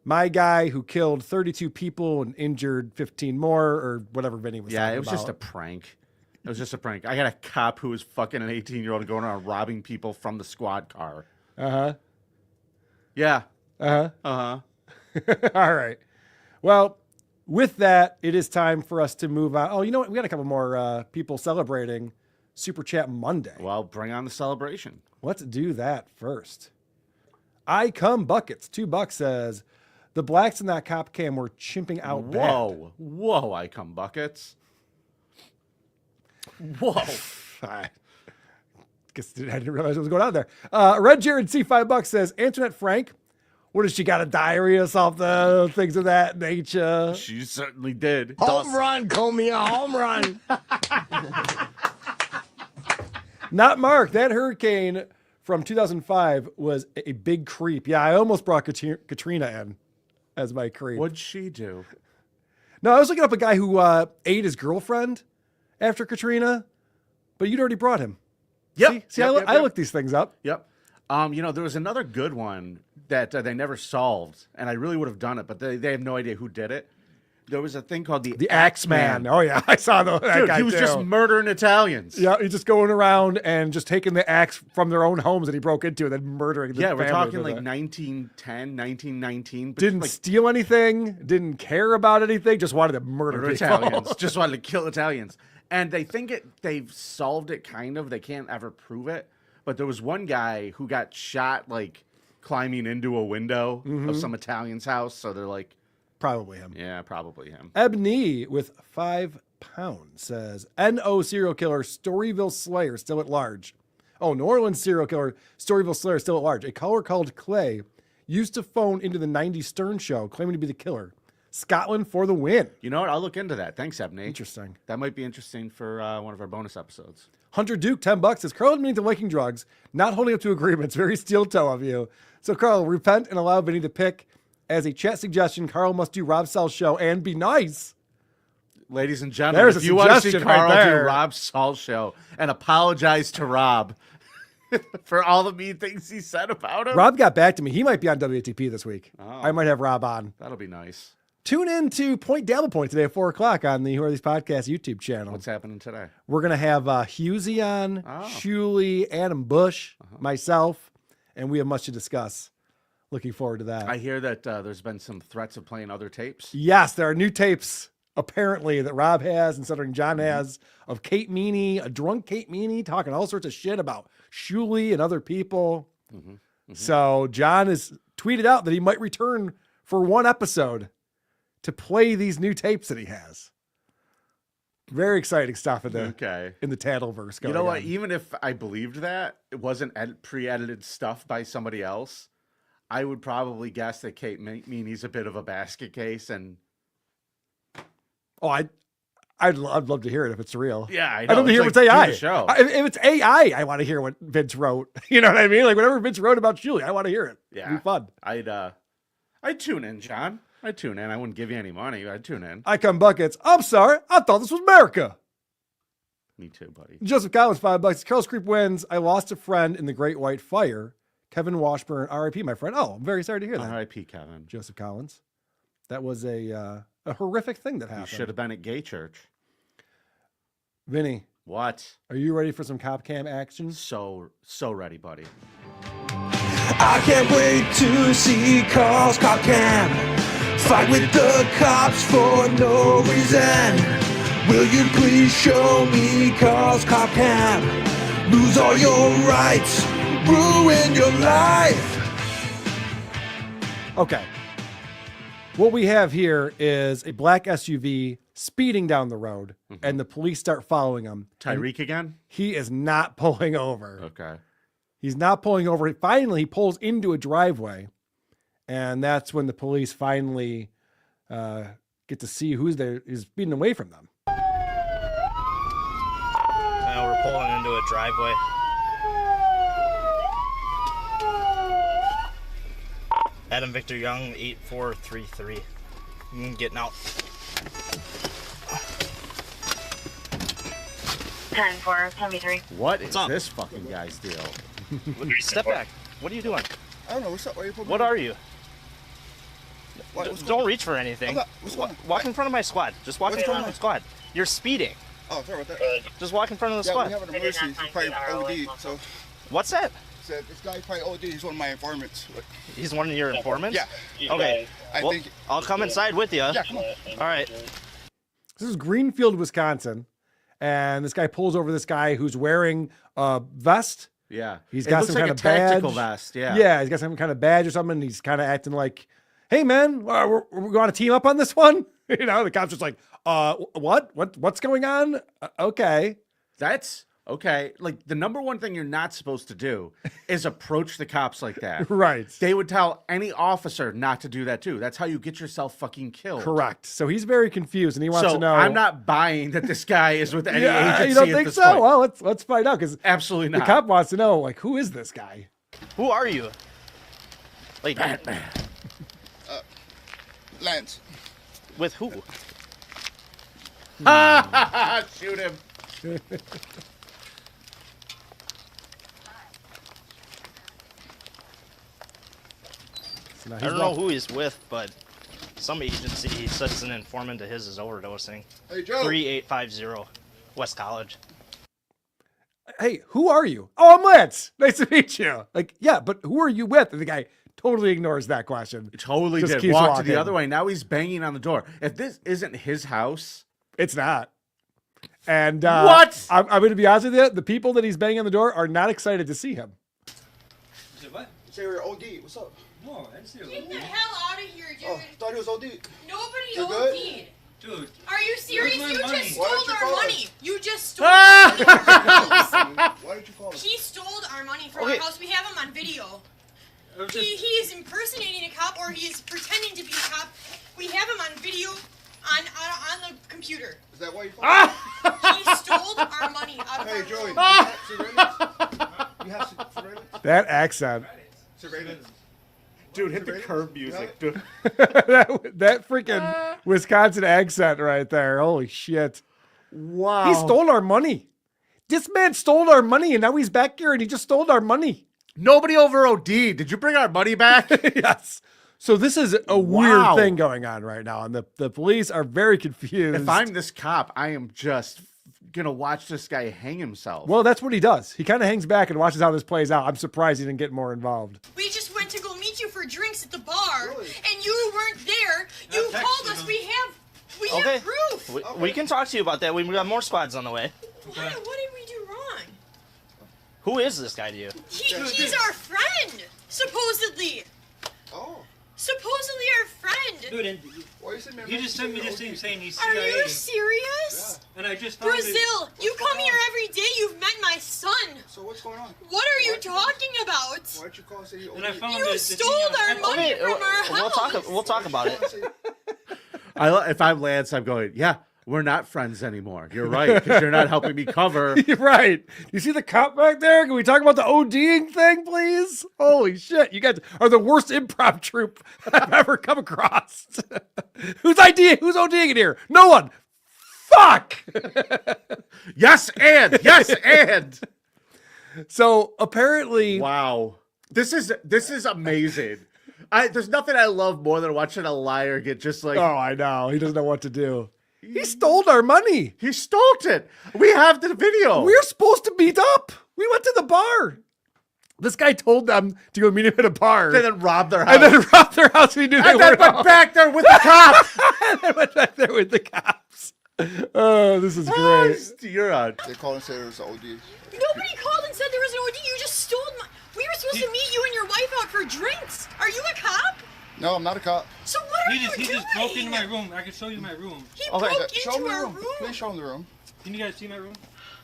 My guy who killed 32 people and injured 15 more, or whatever Vinny was talking about. Yeah, it was just a prank. It was just a prank. I got a cop who was fucking an 18-year-old going around robbing people from the squad car. Uh-huh. Yeah. Uh-huh. Uh-huh. All right. Well, with that, it is time for us to move on. Oh, you know what? We got a couple more people celebrating Super Chat Monday. Well, bring on the celebration. Let's do that first. I Come Buckets. $2 says, the blacks in that cop cam were chimping out bad. Whoa, I Come Buckets. Whoa. I guess I didn't realize what was going on there. Red Jared C, $5 says, Antoinette Frank, what does she got, a diary or something? Things of that nature. She certainly did. Home run, Comey, a home run. Not Mark. That hurricane from 2005 was a big creep. Yeah, I almost brought Katrina in as my creep. What'd she do? No, I was looking up a guy who ate his girlfriend after Katrina, but you'd already brought him. Yep. See, I look these things up. Yep. There was another good one that they never solved, and I really would have done it, but they have no idea who did it. There was a thing called the Axeman. Oh, yeah. I saw that Dude, guy he was too. just murdering Italians. Yeah, he's just going around and just taking the axe from their own homes that he broke into and then murdering the we're families talking with like it. 1910, 1919. But Didn't like, steal anything, didn't care about anything, just wanted to murder people. Italians. Just wanted to kill Italians. And they think they've solved it kind of. They can't ever prove it. But there was one guy who got shot like climbing into a window of some Italian's house. So they're like, Probably him. yeah, probably him. Ebony with £5 says, N.O. serial killer, Storyville Slayer, still at large. Oh, New Orleans serial killer, Storyville Slayer, still at large. A caller called Clay used to phone into the 90s Stern show claiming to be the killer. Scotland for the win. You know what? I'll look into that. Thanks, Ebony. Interesting. That might be interesting for one of our bonus episodes. Hunter Duke, $10 says, Carl admitting to liking drugs, not holding up to agreements. Very steel toe of you. So, Carl, repent and allow Vinny to pick. As a chat suggestion, Carl must do Rob Sal's show and be nice. Ladies and gentlemen, There's if a you want to see suggestion right Carl do there. Rob Saul's show and apologize to Rob for all the mean things he said about him. Rob got back to me. He might be on WATP this week. Oh. I might have Rob on. That'll be nice. Tune in to Point Dabble Point today at 4 o'clock on the Who Are These Podcasts YouTube channel. What's happening today? We're going to have Husey on, Shuley, Adam Bush, myself, and we have much to discuss. Looking forward to that. I hear that there's been some threats of playing other tapes. Yes, there are new tapes apparently, that Rob has and stuttering John has of Kate Meany, a drunk Kate Meany, talking all sorts of shit about Shuley and other people. So John has tweeted out that he might return for one episode to play these new tapes that he has. Very exciting stuff in the Tattleverse going You know what? on. Even if I believed that it wasn't pre-edited stuff by somebody else, I would probably guess that Kate Meany's a bit of a basket case. And I'd love to hear it if it's real. yeah, I I'd know. love to hear It's what's like, AI. do the show. If it's AI, I want to hear what Vince wrote. You know what I mean? Like whatever Vince wrote about Julie, I want to hear it. Yeah, It'd be fun. I'd tune in, John. I'd tune in. I wouldn't give you any money. I'd tune in. I come buckets. I'm sorry. I thought this was America. Me too, buddy. Joseph Collins, $5. Carol's Creep wins. I lost a friend in the Great White Fire. Kevin Washburn, R.I.P. my friend. Oh, I'm very sorry to hear that. R.I.P. Kevin. Joseph Collins. That was a horrific thing that You happened. should have been at gay church. Vinny, What? are you ready for some cop cam action? So ready, buddy. I can't wait to see Carl's Cop Cam. Fight with the cops for no reason. Will you please show me Carl's Cop Cam? Lose all your rights, ruin your life. Okay. What we have here is a black SUV speeding down the road, and the police start following him. Tyreek again? He is not pulling over. Okay. He's not pulling over. Finally, he pulls into a driveway, and that's when the police finally get to see who's there is speeding away from them. Now we're pulling into a driveway. Adam Victor Young, 8433. Getting out. 10-4, 10-3. What is this fucking guy's deal? Step back. What are you doing? I don't know. What's up? Why are you pulling What me? are you? Don't reach for anything. What's going on? Walk in front of my squad. Just walk in What's front of going my squad. You're speeding. Oh, sorry about that. Just walk in front of the Yeah, squad. we have an emergency. He's probably OD. So, What's that? said this guy probably OD. He's one of my informants. But, He's one of your informants? yeah. Okay. I Well, think. I'll come inside with you. Yeah, come on. All right. This is Greenfield, Wisconsin, and this guy pulls over this guy who's wearing a vest. Yeah. He's It got looks some like kind a of badge. tactical vest. Yeah. Yeah, he's got some kind of badge or something. And he's kind of acting like, "Hey, man, we're going to team up on this one." You know, the cop's just like, what's going on? Okay. That's okay. Like the number one thing you're not supposed to do is approach the cops like that. Right. They would tell any officer not to do that too. That's how you get yourself fucking killed. Correct. So he's very confused, and he wants So to know. I'm not buying that this guy is with any agency you don't at think this so? point. Well, let's find out, because Absolutely the not. cop wants to know, like, who is this guy? Who are you? Like, Batman. Lance. with who? Shoot him. So now I he's don't know walking- who he's with, but some agency he says an informant of his is overdosing. Hey, Joe. 3850 West College. Hey, who are you? Oh, I'm Lance. Nice to meet you. Like, yeah, but who are you with? And the guy totally ignores that question. Totally Just did. keeps Walk to walking. the other way. Now he's banging on the door. If this isn't his house, It's not. And What? I'm going to be honest with you. The people that he's banging on the door are not excited to see him. What? Say you're OD. What's up? No, I didn't see Get the hell out of here, dude. Oh, thought he was OD. Nobody You OD'd. good? Dude. Are you serious? Where's my You money? just Why stole don't you our call money. us? You just stole our money from our house. Why did you call us? He stole our money from Okay. our house. We have him on video. I was He just- is impersonating a cop, or he is pretending to be a cop. We have him on video on the computer. Is that why you called us? He stole our money out of Hey, our Joey. home. You have surveillance? That accent. Surveillance. dude, hit the curb music, dude. that freaking Wisconsin accent right there. Holy shit. Wow. He stole our money. This man stole our money, and now he's back here and he just stole our money. Nobody over OD. Did you bring our money back? Yes. So this is a Wow. weird thing going on right now, and the police are very confused. If I'm this cop, I am just gonna watch this guy hang himself. Well, that's what he does. He kind of hangs back and watches how this plays out. I'm surprised he didn't get more involved. We just went to go meet you for drinks at the bar, and you weren't there. You called us. We We Okay. have proof. We can talk to you about that. We got more squads on the way. What did we do wrong? Who is this guy to you? He's our friend, supposedly. Oh. Supposedly our friend. Dude, and Why you sending me a he just sent me message this thing saying he's Are CIA. you serious? And I just found Brazil, you come here every day. You've met my son. So what's going on? What are you talking about? Why'd you call and say you And I found You this stole thing our money from our house. We'll talk about it. If I'm Lance, I'm going, yeah, we're not friends anymore. You're right, because you're not helping me cover. You're right. You see the cop back there? Can we talk about the ODing thing, please? Holy shit. You guys are the worst improv troupe I've ever come across. Who's ODing in here? No one. Fuck. Yes, and. So apparently, Wow. This is amazing. There's nothing I love more than watching a liar get just like, oh, I know. He doesn't know what to do. He stole our money. he stole it. We have the video. We're supposed to meet up. We went to the bar. This guy told them to go meet him at a bar. and then robbed their house. And then robbed their house. We knew they And then weren't went home. back there with the cops. And then went back there with the cops. Oh, this is great. You're on. They called and said it was an OD. Nobody called and said there was an OD. You just stole my. We were supposed to meet you and your wife out for drinks. Are you a cop? No, I'm not a cop. So what are He you just doing? broke into my room. I can show you my room. He Okay, broke Show into him the our room. room. Please show him the room. Can you guys see my room?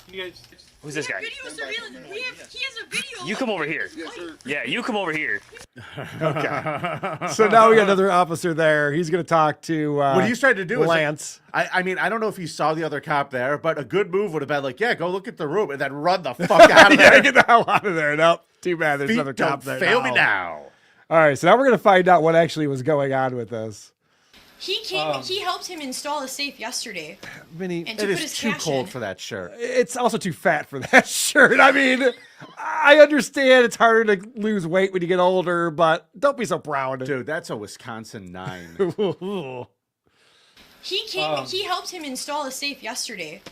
Can you guys? Who's this guy? Video surveillance. He has a video. You come over here. Yes, sir. Yeah, you come over here. So now we got another officer there. He's going to talk to What he's trying to do is Lance. I mean, I don't know if he saw the other cop there, but a good move would have been like, yeah, go look at the room and then run the fuck out of Yeah, there. get the hell out of there. Nope. Too bad there's Feet another cop don't there. fail me now. All right, so now we're going to find out what actually was going on with this. He came. He helped him install a safe yesterday. Vinny, And to It put is his too cash cold in. for that shirt. it's also too fat for that shirt. I mean, I understand it's harder to lose weight when you get older, but don't be so proud. Dude, that's a Wisconsin 9. He came. He helped him install a safe yesterday,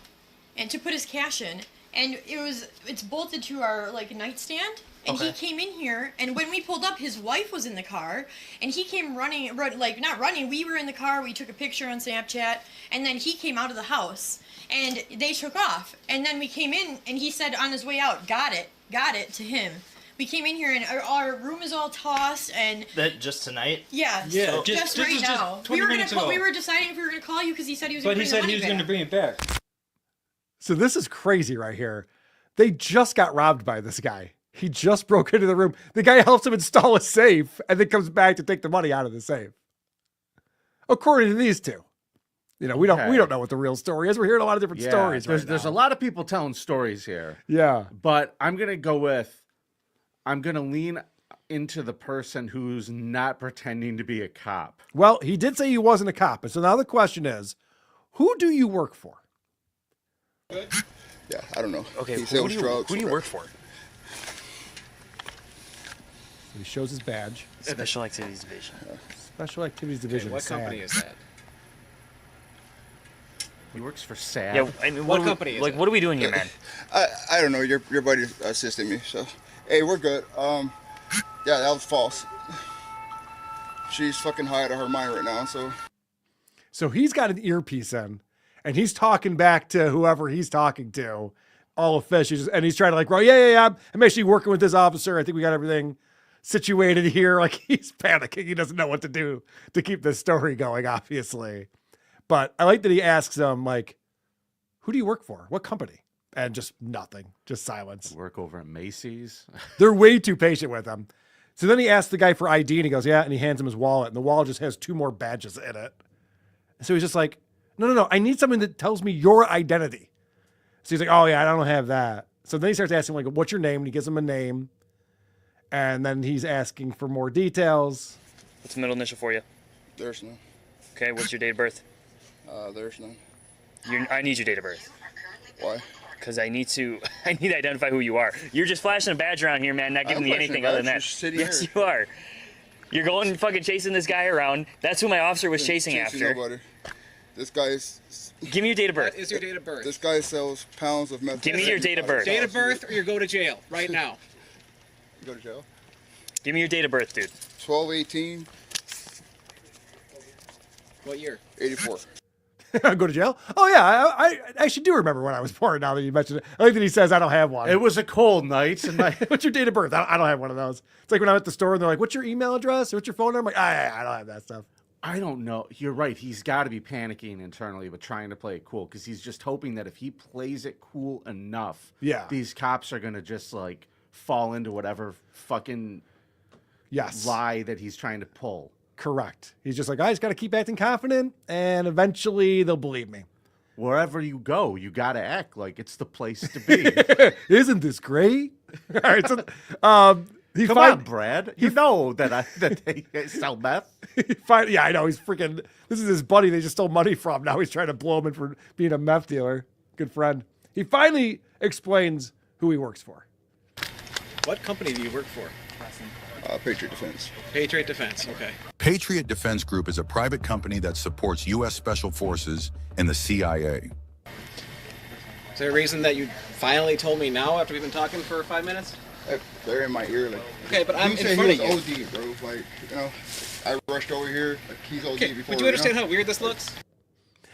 and to put his cash in. And it's bolted to our nightstand. And he came in here, and when we pulled up, his wife was in the car, and he came running, not running. We were in the car. We took a picture on Snapchat, and then he came out of the house, and they took off. And then we came in, and he said on his way out, "Got it" to him. We came in here, and our room is all tossed, and That just tonight? yeah, Yeah, so just right just now. 20 We were minutes ago. we were deciding if we were gonna call you because he said he was. But gonna he bring said he was going to bring it back. So this is crazy right here. They just got robbed by this guy. He just broke into the room. The guy helps him install a safe and then comes back to take the money out of the safe. According to these two. You know, we don't know what the real story is. We're hearing a lot of different stories right There's now. a lot of people telling stories here. Yeah. But I'm going to lean into the person who's not pretending to be a cop. Well, he did say he wasn't a cop. And so now the question is, who do you work for? Yeah, I don't know. Okay, He sells drugs. who do you work for? He shows his badge. Special Activities Division. Special Activities Division. What company is that? He works for SAD. Yeah, I mean, What company is it? what are we doing here, man? I don't know. Your buddy assisted me, so hey, we're good. Yeah, that was false. She's fucking high out of her mind right now, so. So he's got an earpiece in, and he's talking back to whoever he's talking to, all officials, and he's trying to well, yeah, I'm actually working with this officer. I think we got everything situated here. Like, he's panicking. He doesn't know what to do to keep this story going, obviously. But I like that he asks him, who do you work for? What company? And just nothing, just silence. Work over at Macy's. They're way too patient with him. So then he asks the guy for ID, and he goes, yeah, and he hands him his wallet, and the wallet just has 2 more badges in it. So he's just like, no, I need something that tells me your identity. So he's like, oh yeah, I don't have that. So then he starts asking what's your name? And he gives him a name. And then he's asking for more details. What's the middle initial for you? There's none. Okay, what's your date of birth? There's none. I need your date of birth. Why? Because I need to identify who you are. You're just flashing a badge around here, man, not giving I'm me flashing anything a other than badge. that. You're sitting Yes, here. you are. You're going and fucking chasing this guy around. That's who my officer was chasing after. Nobody. This guy's. Give me your date of birth. What is your date of birth? This guy sells pounds of meth. Give me your date of birth. Date of birth, or you go to jail right now. You go to jail. Give me your date of birth, dude. 12/18. What year? 84. Go to jail? Oh, yeah. I actually do remember when I was born now that you mentioned it. I like that he says I don't have one. It was a cold night. And What's your date of birth? I don't have one of those. It's like when I'm at the store and they're like, what's your email address? Or what's your phone number? I'm like, I don't have that stuff. I don't know. You're right. He's got to be panicking internally, but trying to play it cool because he's just hoping that if he plays it cool enough, these cops are going to just like fall into whatever fucking lie that he's trying to pull. Correct. He's just like, I just got to keep acting confident and eventually they'll believe me. Wherever you go, you got to act like it's the place to be. Isn't this great? All right. So, Come on, Brad. You know that they sell meth. Yeah, I know. He's freaking. This is his buddy they just stole money from. Now he's trying to blow him in for being a meth dealer. Good friend. He finally explains who he works for. What company do you work for? Patriot Defense. Patriot Defense, okay. Patriot Defense Group is a private company that supports U.S. Special Forces and the CIA. Is there a reason that you finally told me now after we've been talking for 5 minutes? They're in my ear. Like, okay, but I'm in front of you. OD, bro. Like, you know, I rushed over here. Like, he's OD before. But do you understand how weird this looks?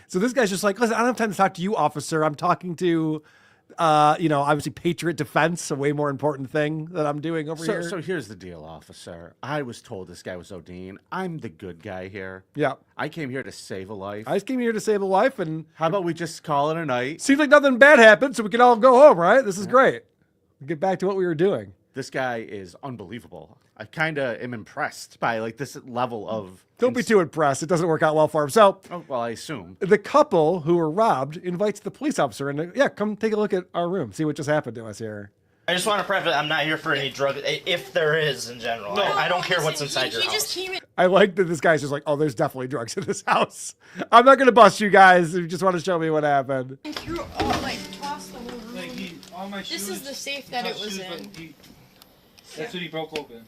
So this guy's just like, listen, I don't have time to talk to you, officer. I'm talking to, obviously Patriot Defense, a way more important thing that I'm doing over here. So here's the deal, officer. I was told this guy was ODing. I'm the good guy here. Yeah. I came here to save a life. I just came here to save a life, and how about we just call it a night? Seems like nothing bad happened, so we can all go home, right? This is great. Get back to what we were doing. This guy is unbelievable. I kind of am impressed by like this level of. Don't be too impressed. It doesn't work out well for him. So, well, I assume the couple who were robbed invites the police officer and come take a look at our room. See what just happened to us here. I just want to preface, I'm not here for any drug, if there is in general. No, I don't care what's inside your house. Just came in. I like that this guy's just like, oh, there's definitely drugs in this house. I'm not going to bust you guys. You just want to show me what happened. Through, tossed the whole room. All my shoes, this is the safe that it was in. That's what he broke open.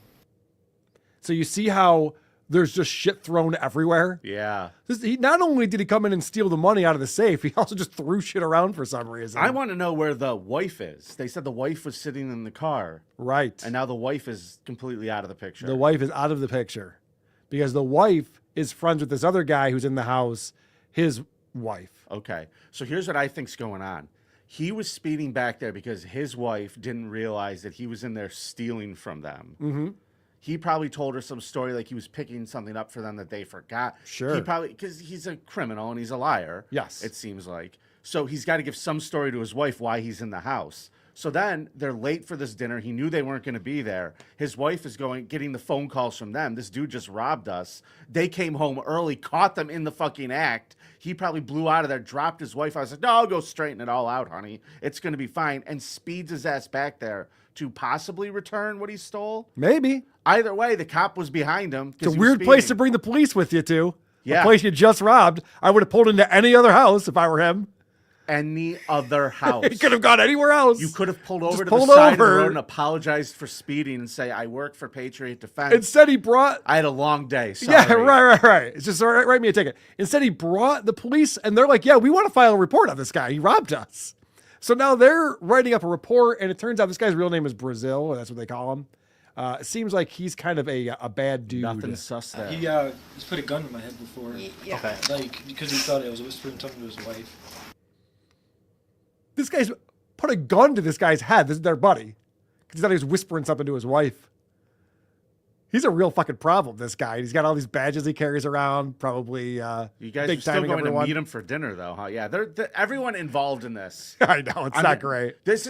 So you see how there's just shit thrown everywhere? Yeah. He not only did he come in and steal the money out of the safe, he also just threw shit around for some reason. I want to know where the wife is. They said the wife was sitting in the car. Right. And now the wife is completely out of the picture. The wife is out of the picture because the wife is friends with this other guy who's in the house, his wife. Okay. So here's what I think's going on. He was speeding back there because his wife didn't realize that he was in there stealing from them. Mm-hmm. He probably told her some story like he was picking something up for them that they forgot. Sure. He probably, because he's a criminal and he's a liar. Yes. It seems like. So he's got to give some story to his wife why he's in the house. So then they're late for this dinner. He knew they weren't going to be there. His wife is getting the phone calls from them. This dude just robbed us. They came home early, caught them in the fucking act. He probably blew out of there, dropped his wife. I was like, no, I'll go straighten it all out, honey. It's going to be fine. And speeds his ass back there to possibly return what he stole. Maybe. Either way, the cop was behind him. It's a weird place to bring the police with you to. Yeah. A place you just robbed. I would have pulled into any other house if I were him. Any other house. He could have gone anywhere else. You could have pulled over to pulled the side over. of the road and apologized for speeding and say, I work for Patriot Defense. Instead, he brought... I had a long day. Sorry. Yeah, right. It's just, write me a ticket. Instead, he brought the police, and they're like, yeah, we want to file a report on this guy. He robbed us. So now they're writing up a report, and it turns out this guy's real name is Brazil, or that's what they call him. It seems like he's kind of a bad dude. Nothing sus there. He's put a gun in my head before. Yeah. Okay. Like, because he thought it was whispering something to his wife. This guy's put a gun to this guy's head. This is their buddy. Because he thought he was whispering something to his wife. He's a real fucking problem, this guy. He's got all these badges he carries around, probably you guys are still going to meet him for dinner, though, huh? Yeah, everyone involved in this. I know, it's not great. This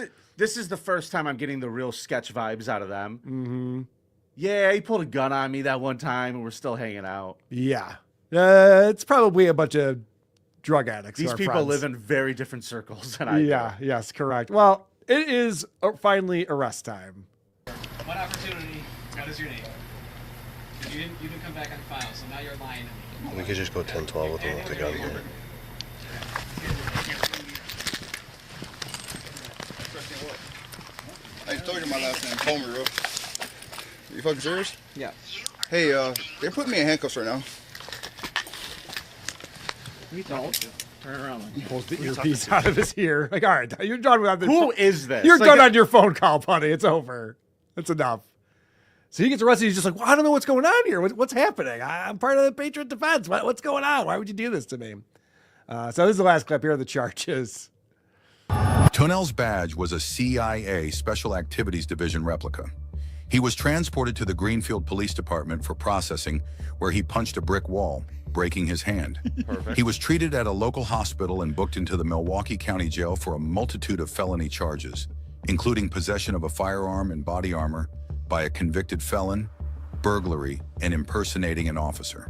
is the first time I'm getting the real sketch vibes out of them. Mm-hmm. Yeah, he pulled a gun on me that one time, and we're still hanging out. Yeah. It's probably a bunch of drug addicts. These people friends. live in very different circles than I do. Yeah, yes, correct. Well, it is finally arrest time. One opportunity. What is your name? You didn't come back on file, so now you're lying to me. We could just go 10-12 with him with the gun here. I told you my last name, Homer, bro. You fucking serious? Yeah. Hey, they're putting me in handcuffs right now. We don't. Turn around. He pulls the earpiece out of his ear. Like, all right, you're done with that. Who is this? You're done on your phone call, buddy. It's over. That's enough. So he gets arrested. He's just like, well, I don't know what's going on here. What's happening? I'm part of the Patriot Defense. What's going on? Why would you do this to me? So this is the last clip. Here are the charges. Tonell's badge was a CIA Special Activities Division replica. He was transported to the Greenfield Police Department for processing, where he punched a brick wall, breaking his hand. Perfect. He was treated at a local hospital and booked into the Milwaukee County Jail for a multitude of felony charges, including possession of a firearm and body armor by a convicted felon, burglary, and impersonating an officer.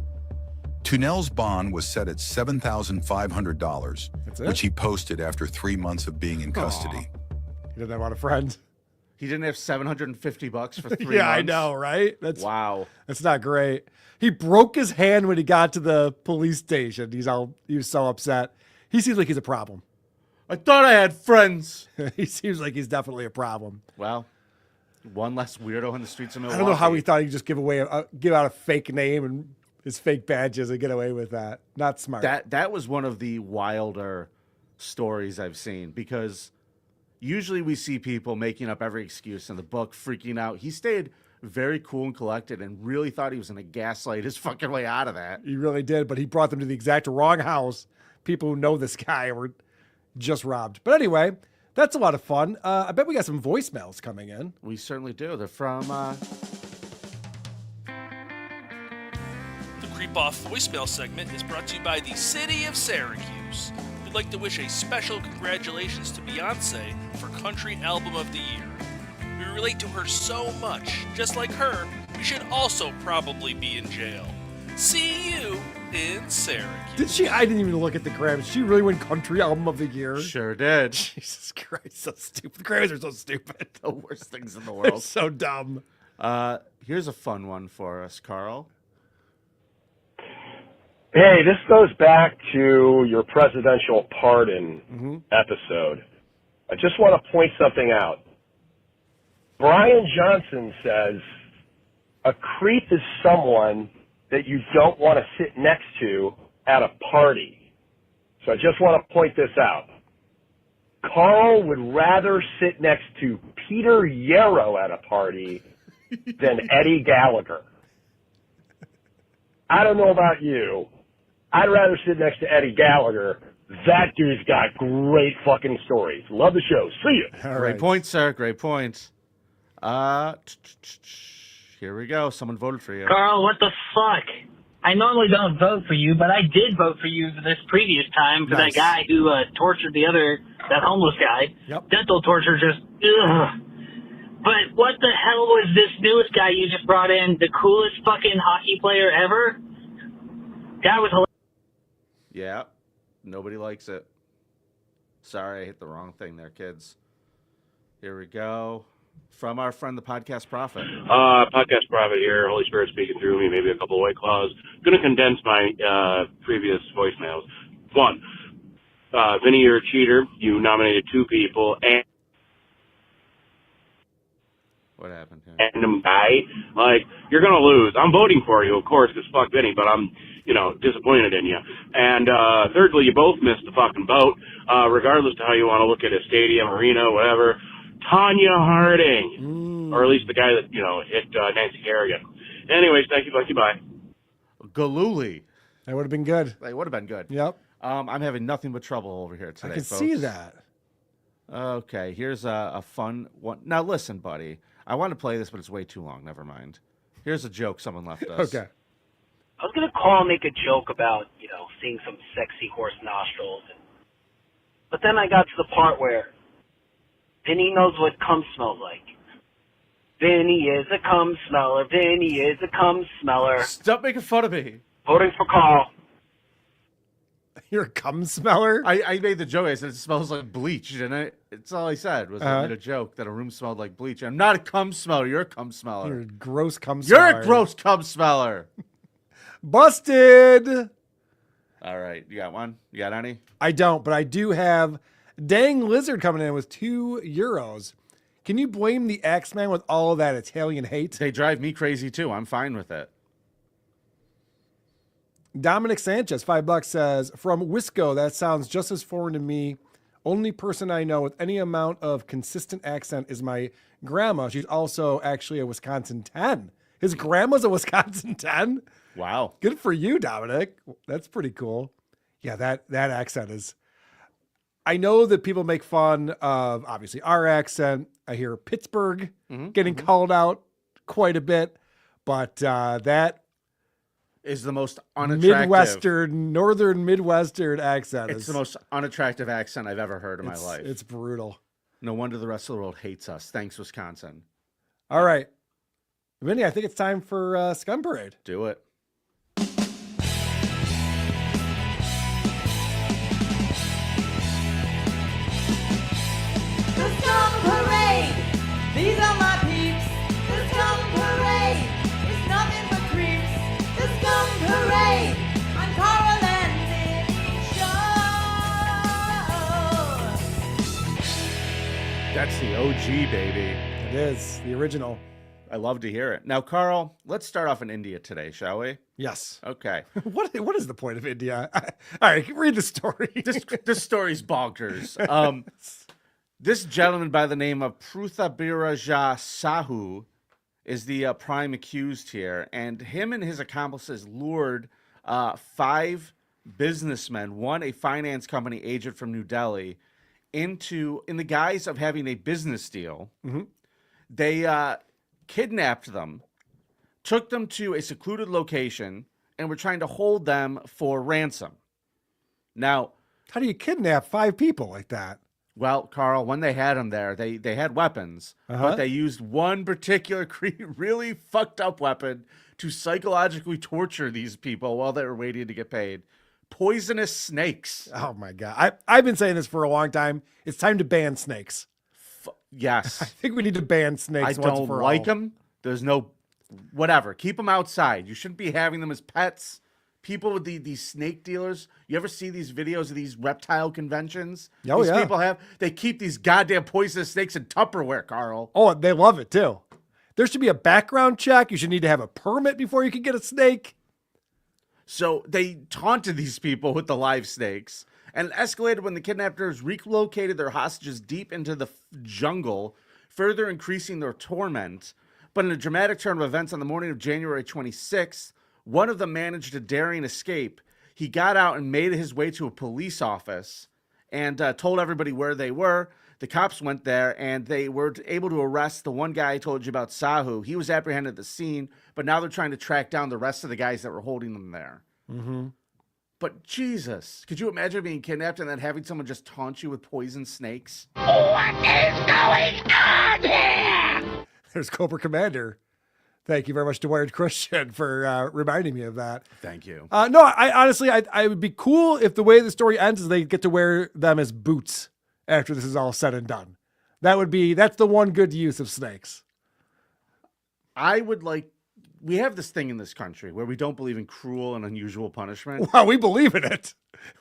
Tunnell's bond was set at $7,500, which he posted after 3 months of being in custody. He doesn't have a lot of friends. He didn't have $750 for 3 months. Yeah, I know, right? Wow. That's not great. He broke his hand when he got to the police station. He was so upset. He seems like he's a problem. I thought I had friends. He seems like he's definitely a problem. Well, one less weirdo in the streets of Milwaukee. I don't know how he thought he'd just give out a fake name and his fake badges and get away with that. Not smart. That was one of the wilder stories I've seen, because usually we see people making up every excuse in the book, freaking out. He stayed very cool and collected and really thought he was going to gaslight his fucking way out of that. He really did, but he brought them to the exact wrong house. People who know this guy were just robbed. But anyway, that's a lot of fun. I bet we got some voicemails coming in. We certainly do. They're from... The Creep Off voicemail segment is brought to you by the City of Syracuse. We'd like to wish a special congratulations to Beyonce for Country Album of the Year. We relate to her so much. Just like her, we should also probably be in jail. See you in Syracuse. Did she? I didn't even look at the Grammys. She really win Country Album of the Year? Sure did. Jesus Christ, so stupid. The Grammys are so stupid. The worst things in the They're world. so dumb. Here's a fun one for us, Carl. Hey, this goes back to your presidential pardon episode. I just want to point something out. Brian Johnson says a creep is someone that you don't want to sit next to at a party. So I just want to point this out. Carl would rather sit next to Peter Yarrow at a party than Eddie Gallagher. I don't know about you. I'd rather sit next to Eddie Gallagher. That dude's got great fucking stories. Love the show. See you. Great point, sir. Great point. Here we go. Someone voted for you. Carl, what the fuck? I normally don't vote for you, but I did vote for you this previous time for Nice. that guy who tortured that homeless guy. Yep. Dental torture just, ugh. But what the hell was this newest guy you just brought in? The coolest fucking hockey player ever? Guy was hilarious. Yeah. Nobody likes it. Sorry, I hit the wrong thing there, kids. Here we go. From our friend, the Podcast Prophet. Podcast Prophet here. Holy Spirit speaking through me. Maybe a couple of White Claws. Going to condense my previous voicemails. One, Vinny, you're a cheater. You nominated two people. And what happened here? Random guy. Like, you're going to lose. I'm voting for you, of course, because fuck Vinny, but I'm, disappointed in you. And thirdly, you both missed the fucking boat, regardless to how you want to look at a stadium, arena, whatever. Tanya Harding, or at least the guy that, hit Nancy Kerrigan. Anyways, thank you, bye. Galooly. That would have been good. That would have been good. Yep. I'm having nothing but trouble over here today, I can folks. see that. Okay, here's a fun one. Now, listen, buddy. I want to play this, but it's way too long. Never mind. Here's a joke someone left us. Okay. I was going to call and make a joke about, seeing some sexy horse nostrils. But then I got to the part where Vinny knows what cum smells like. Vinny is a cum smeller. Vinny is a cum smeller. Stop making fun of me. Voting for Carl. You're a cum smeller? I made the joke. I said it smells like bleach, didn't I? It's all I said was I made a joke that a room smelled like bleach. I'm not a cum smeller. You're a cum smeller. You're a gross cum You're smeller. a gross cum smeller. Busted. All right. You got one? You got any? I don't, but I do have Dang Lizard coming in with €2. Can you blame the Axeman with all of that Italian hate? They drive me crazy too. I'm fine with it. Dominic Sanchez, $5 says, from Wisco, that sounds just as foreign to me. Only person I know with any amount of consistent accent is my grandma. She's also actually a Wisconsin 10. His grandma's a Wisconsin 10? Wow. Good for you, Dominic. That's pretty cool. Yeah, that accent is. I know that people make fun of obviously our accent. I hear Pittsburgh getting called out quite a bit, but that is the most unattractive northern Midwestern accent. It's the most unattractive accent I've ever heard in my life. It's brutal. No wonder the rest of the world hates us. Thanks, Wisconsin. All right, Vinny, I think it's time for Scum Parade. Do it. The Scum Parade. These are my peeps. The Scum Parade is nothing but creeps. The Scum Parade. I'm Carl and Vinny Show. That's the OG, baby. It is the original. I love to hear it. Now, Carl, let's start off in India today, shall we? Yes. Okay. What is the point of India? All right, read the story. This story's bonkers. This gentleman by the name of Pruthabiraja Sahu is the prime accused here, and him and his accomplices lured 5 businessmen, one a finance company agent from New Delhi, in the guise of having a business deal. They kidnapped them, took them to a secluded location, and were trying to hold them for ransom. Now, how do you kidnap 5 people like that? Well, Carl, when they had them there, they had weapons, but they used one particular really fucked up weapon to psychologically torture these people while they were waiting to get paid. Poisonous snakes. Oh my God. I've been saying this for a long time. It's time to ban snakes. Yes. I think we need to ban snakes. I don't like them. There's no, whatever. Keep them outside. You shouldn't be having them as pets. People with these snake dealers, you ever see these videos of these reptile conventions? Oh, these yeah. people they keep these goddamn poisonous snakes in Tupperware, Carl. Oh, they love it too. There should be a background check. You should need to have a permit before you can get a snake. So they taunted these people with the live snakes, and it escalated when the kidnappers relocated their hostages deep into the jungle, further increasing their torment. But in a dramatic turn of events on the morning of January 26th, one of them managed a daring escape. He got out and made his way to a police office and told everybody where they were. The cops went there, and they were able to arrest the one guy I told you about, Sahu. He was apprehended at the scene, but now they're trying to track down the rest of the guys that were holding them there. But Jesus, could you imagine being kidnapped and then having someone just taunt you with poison snakes? What is going on here? There's Cobra Commander. Thank you very much to Wired Christian for reminding me of that. Thank you. No, I honestly, I would be cool if the way the story ends is they get to wear them as boots after this is all said and done. That's the one good use of snakes. We have this thing in this country where we don't believe in cruel and unusual punishment. Well, we believe in it.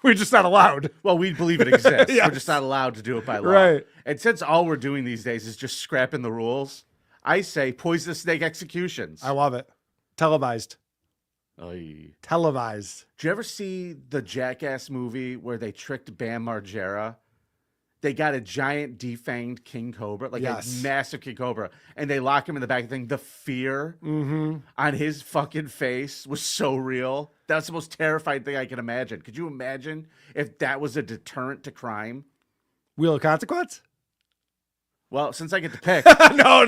We're just not allowed. Well, we believe it exists. Yes. We're just not allowed to do it by law. Right. And since all we're doing these days is just scrapping the rules, I say poisonous snake executions. I love it. Televised. Oy. Televised. Did you ever see the Jackass movie where they tricked Bam Margera? They got a giant defanged king cobra, like a massive king cobra, and they lock him in the back of the thing. The fear on his fucking face was so real. That's the most terrifying thing I can imagine. Could you imagine if that was a deterrent to crime? Wheel of Consequence? Well, since I get to pick. No.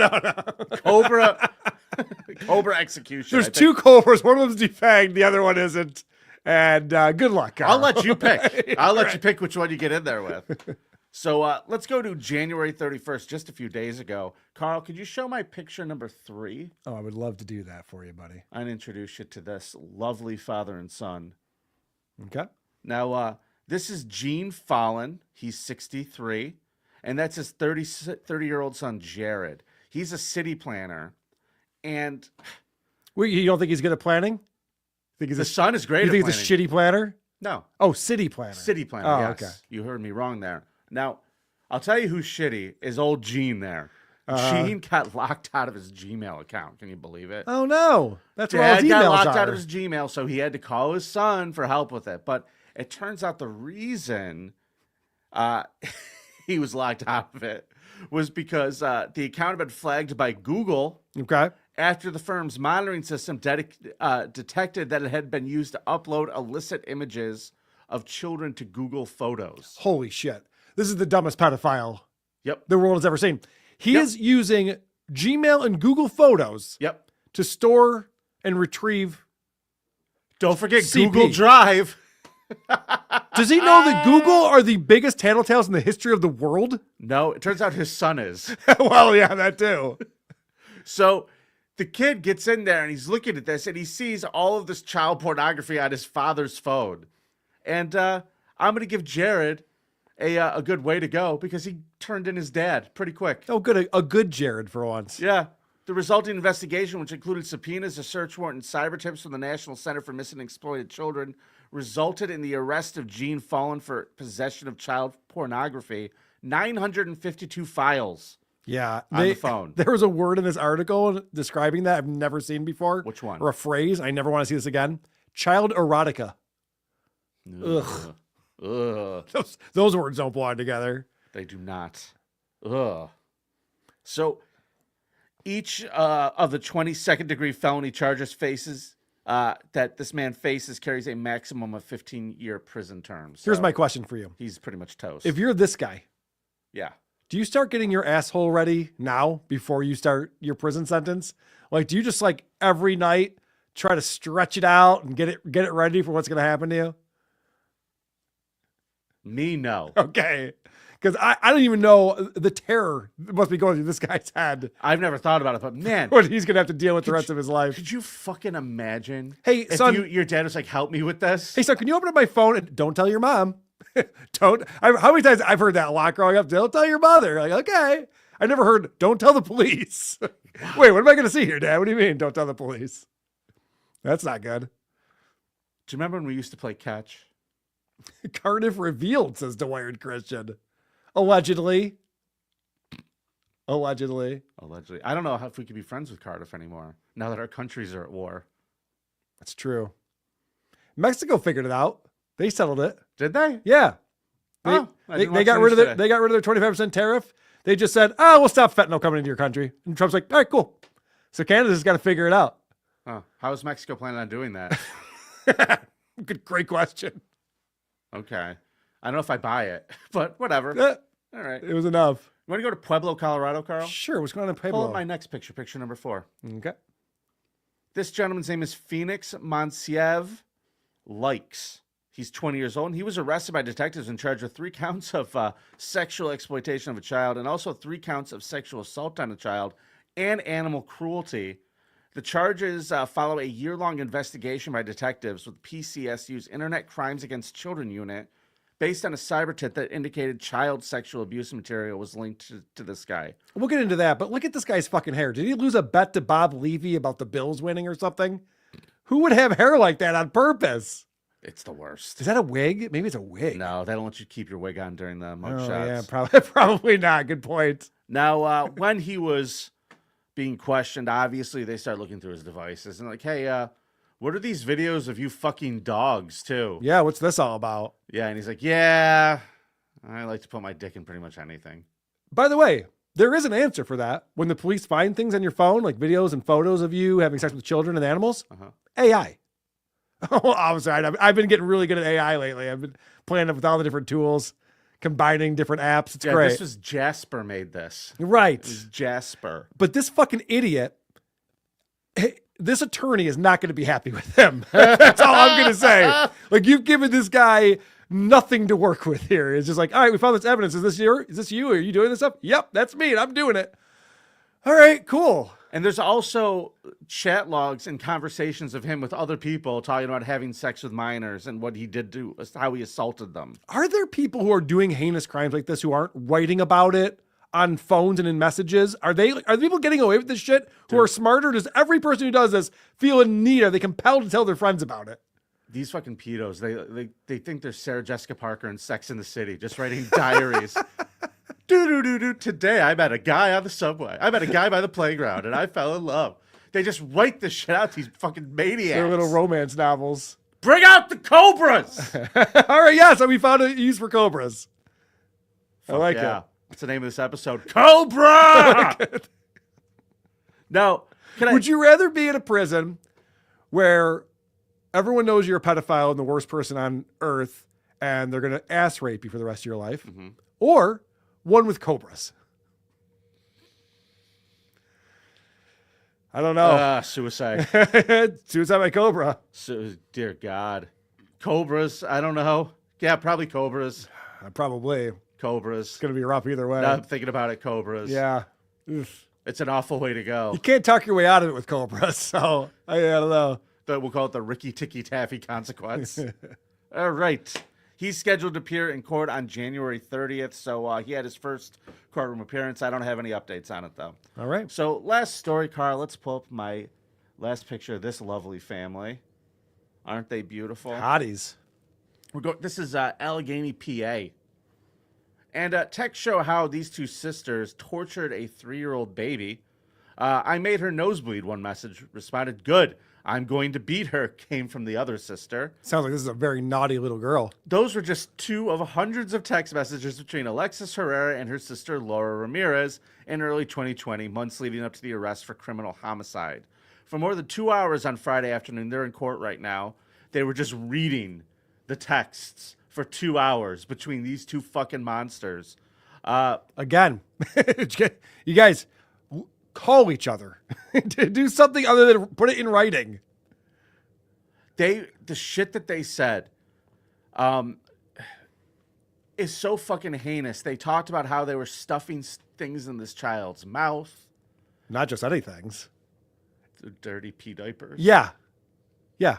Cobra execution. There's 2 cobras. One of them's defanged. The other one isn't. And good luck, Carl. I'll let you pick. I'll let Right. you pick which one you get in there with. So let's go to January 31st, just a few days ago. Carl, could you show my picture number 3? Oh, I would love to do that for you, buddy. I'd introduce you to this lovely father and son. Okay. Now, this is Gene Fallon. He's 63. And that's his 30-year-old son, Jared. He's a city planner. And You don't think he's good at planning? the son is great You at think planning. he's a shitty planner? No. Oh, city planner. City planner, Oh, yes. okay. You heard me wrong there. Now, I'll tell you who's shitty is old Gene there. Gene got locked out of his Gmail account. Can you believe it? Oh, no. That's where all Dad his got emails locked are. out of his Gmail, so he had to call his son for help with it. But it turns out the reason he was locked out of it was because the account had been flagged by Google. Okay. After the firm's monitoring system detected that it had been used to upload illicit images of children to Google Photos. Holy shit. This is the dumbest pedophile Yep. the world has ever seen. He is using Gmail and Google Photos to store and retrieve. Don't forget CP. Google Drive. Does he know that Google are the biggest tattletales in the history of the world? No, it turns out his son is. Well, yeah, that too. So the kid gets in there and he's looking at this and he sees all of this child pornography on his father's phone. And I'm going to give Jared a good way to go because he turned in his dad pretty quick. Oh, good. A good Jared for once. Yeah. The resulting investigation, which included subpoenas, a search warrant, and cyber tips from the National Center for Missing and Exploited Children, resulted in the arrest of Gene Fallen for possession of child pornography. 952 files. Yeah. On the phone. There was a word in this article describing that I've never seen before. Which one? Or a phrase. I never want to see this again. Child erotica. Ugh. Ugh. Those words don't belong together. They do not. Ugh. So each of the 20 second-degree felony charges that this man faces carries a maximum of 15-year prison term. So Here's my question for you. He's pretty much toast. If you're this guy, yeah. do you start getting your asshole ready now before you start your prison sentence? Like, do you just like every night try to stretch it out and get it ready for what's going to happen to you? Me, no. Okay. Because I don't even know the terror that must be going through this guy's head. I've never thought about it, but man. What he's going to have to deal with the rest of his life. Could you fucking imagine? Hey, if son. Your dad was like, help me with this? Hey, son, can you open up my phone and don't tell your mom? How many times I've heard that a lot growing up? Don't tell your mother. Like, okay. I never heard, don't tell the police. Wait, what am I going to see here, Dad? What do you mean, don't tell the police? That's not good. Do you remember when we used to play catch? Cardiff revealed, says Dwayne Christian. Allegedly. I don't know if we could be friends with Cardiff anymore now that our countries are at war. That's true. Mexico figured it out. They settled it. Did they? Yeah. They got rid of their 25% tariff. They just said, "Oh, we'll stop fentanyl coming into your country." And Trump's like, "All right, cool." So Canada's got to figure it out. How is Mexico planning on doing that? Great question. Okay. I don't know if I buy it, but whatever. All right. It was enough. You want to go to Pueblo, Colorado, Carl? Sure. What's going on in Pueblo? Pull up my next picture, picture number 4. Okay. This gentleman's name is Phoenix Monsiev Likes. He's 20 years old, and he was arrested by detectives and charged with 3 counts of sexual exploitation of a child and also 3 counts of sexual assault on a child and animal cruelty. The charges follow a year-long investigation by detectives with PCSU's Internet Crimes Against Children Unit based on a cyber tip that indicated child sexual abuse material was linked to this guy. We'll get into that, but look at this guy's fucking hair. Did he lose a bet to Bob Levy about the Bills winning or something? Who would have hair like that on purpose? It's the worst. Is that a wig? Maybe it's a wig. No, they don't let you keep your wig on during the mug shots. Yeah, probably not. Good point. Now, when he was being questioned, obviously they start looking through his devices and like, hey, what are these videos of you fucking dogs too? Yeah, what's this all about? Yeah, and he's like, yeah, I like to put my dick in pretty much anything. By the way, there is an answer for that. When the police find things on your phone, like videos and photos of you having sex with children and animals, AI. Oh, I'm sorry. I've been getting really good at AI lately. I've been playing it with all the different tools, combining different apps. It's great. This was Jasper made this. Right. It was Jasper. But this fucking idiot, this attorney is not going to be happy with him. That's all I'm going to say. Like, you've given this guy nothing to work with here. It's just like, all right, we found this evidence. Is this you? Are you doing this stuff? Yep, that's me, and I'm doing it. All right, cool. And there's also chat logs and conversations of him with other people talking about having sex with minors and what he did to, how he assaulted them. Are there people who are doing heinous crimes like this who aren't writing about it on phones and in messages? Are the people getting away with this shit who are smarter? Does every person who does this feel in need? Are they compelled to tell their friends about it? These fucking pedos, they think they're Sarah Jessica Parker in Sex in the City, just writing diaries. Today I met a guy on the subway. I met a guy by the playground, and I fell in love. They just write this shit out, these fucking maniacs. They're little romance novels. Bring out the cobras! All right, yeah, so we found a use for cobras. I like it. What's the name of this episode? Cobra! Now, would you rather be in a prison where everyone knows you're a pedophile and the worst person on earth, and they're going to ass rape you for the rest of your life, or one with cobras. I don't know. Suicide. Suicide by cobra. Dear God. Cobras, I don't know. Yeah, probably cobras. Probably. Cobras. It's going to be rough either way. Now I'm thinking about it, cobras. Yeah. Oof. It's an awful way to go. You can't talk your way out of it with cobras, so I don't know. But we'll call it the Ricky Ticky Taffy consequence. All right. He's scheduled to appear in court on January 30th, so he had his first courtroom appearance. I don't have any updates on it, though. All right. So last story, Carl. Let's pull up my last picture of this lovely family. Aren't they beautiful? Hotties. This is Allegheny, PA. And texts show how these two sisters tortured a 3-year-old baby. I made her nosebleed, one message responded. Good. I'm going to beat her, came from the other sister. Sounds like this is a very naughty little girl. Those were just 2 of hundreds of text messages between Alexis Herrera and her sister Laura Ramirez in early 2020, months leading up to the arrest for criminal homicide. For more than 2 hours on Friday afternoon, they're in court right now. They were just reading the texts for 2 hours between these two fucking monsters. Again, you guys call each other. Do something other than put it in writing. The shit that they said is so fucking heinous. They talked about how they were stuffing things in this child's mouth. Not just any things. The dirty pee diapers. Yeah. Yeah.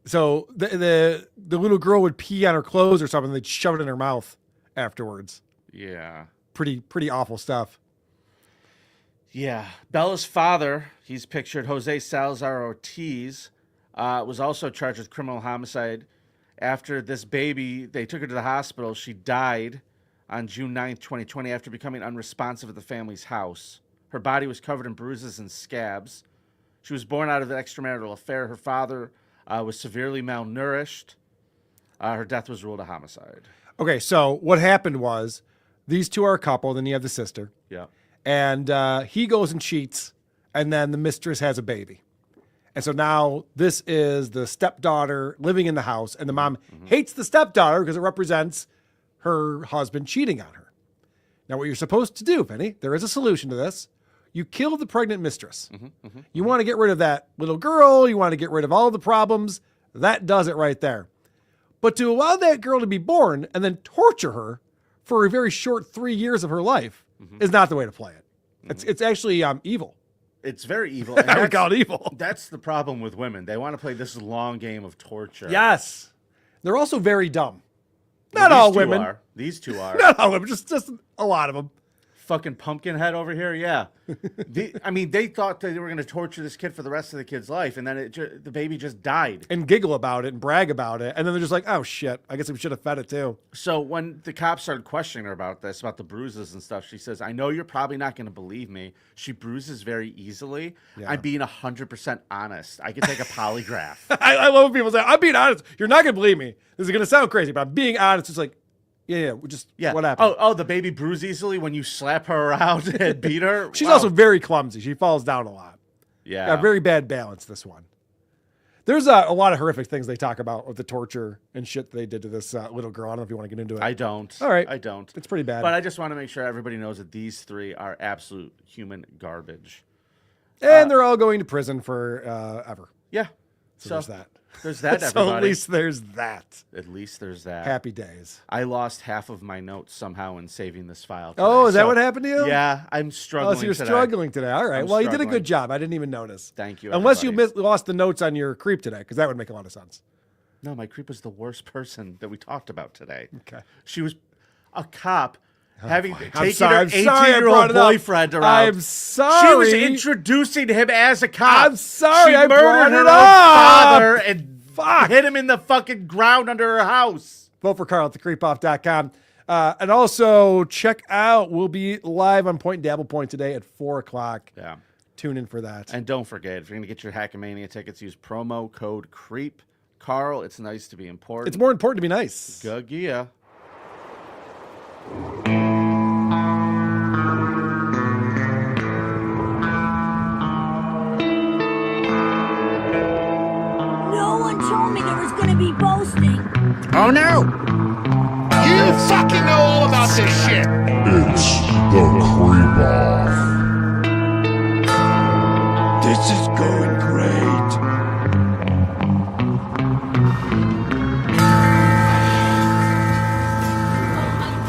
So the little girl would pee on her clothes or something. They'd shove it in her mouth afterwards. Yeah. Pretty awful stuff. Yeah. Bella's father, he's pictured Jose Salazar Ortiz, was also charged with criminal homicide. After this baby, they took her to the hospital. She died on June 9th, 2020, after becoming unresponsive at the family's house. Her body was covered in bruises and scabs. She was born out of an extramarital affair. Her father was severely malnourished. Her death was ruled a homicide. Okay, so what happened was these two are a couple, then you have the sister. Yeah. And he goes and cheats, and then the mistress has a baby. And so now this is the stepdaughter living in the house, and the mom hates the stepdaughter because it represents her husband cheating on her. Now, what you're supposed to do, Penny, there is a solution to this. You kill the pregnant mistress. You want to get rid of that little girl. You want to get rid of all the problems. That does it right there. But to allow that girl to be born and then torture her for a very short 3 years of her life is not the way to play it. It's actually evil. It's very evil. I would call it evil. That's the problem with women. They want to play this long game of torture. Yes. They're also very dumb. Not all women. These two are. Not all women, just a lot of them. Fucking Pumpkinhead over here, yeah. They thought that they were going to torture this kid for the rest of the kid's life, and then the baby just died. And giggle about it and brag about it, and then they're just like, oh, shit, I guess we should have fed it too. So when the cops started questioning her about this, about the bruises and stuff, she says, I know you're probably not going to believe me. She bruises very easily. Yeah. I'm being 100% honest. I can take a polygraph. I love when people say, I'm being honest. You're not going to believe me. This is going to sound crazy, but I'm being honest. It's like, yeah, what happened? Oh, the baby bruise easily when you slap her around and beat her? She's also very clumsy. She falls down a lot. Yeah. Got very bad balance, this one. There's a lot of horrific things they talk about with the torture and shit they did to this little girl. I don't know if you want to get into it. I don't. All right. I don't. It's pretty bad. But I just want to make sure everybody knows that these three are absolute human garbage. And they're all going to prison for ever. Yeah. So there's that. There's that, everybody. So at least there's that. At least there's that. Happy days. I lost half of my notes somehow in saving this file today. Oh, is that what happened to you? Yeah, I'm struggling today. Oh, so you're struggling today. All right. Well, you did a good job. I didn't even notice. Thank you, Unless you lost the notes on your creep today, because that would make a lot of sense. No, my creep was the worst person that we talked about today. Okay. She was a cop taking her I'm 18-year-old boyfriend around. I'm sorry. She was introducing him as a cop. I'm sorry. She I murdered brought her it own up. father and hit him in the fucking ground under her house. Vote for Carl at thecreepoff.com. And also check out, we'll be live on Point and Dabble Point today at 4 o'clock. Yeah. Tune in for that. And don't forget, if you're going to get your Hackamania tickets, use promo code CREEP. Carl, it's nice to be important. It's more important to be nice. Good gear. No one told me there was going to be boasting. Oh no! you fucking know all about this shit. It's the Creep Off.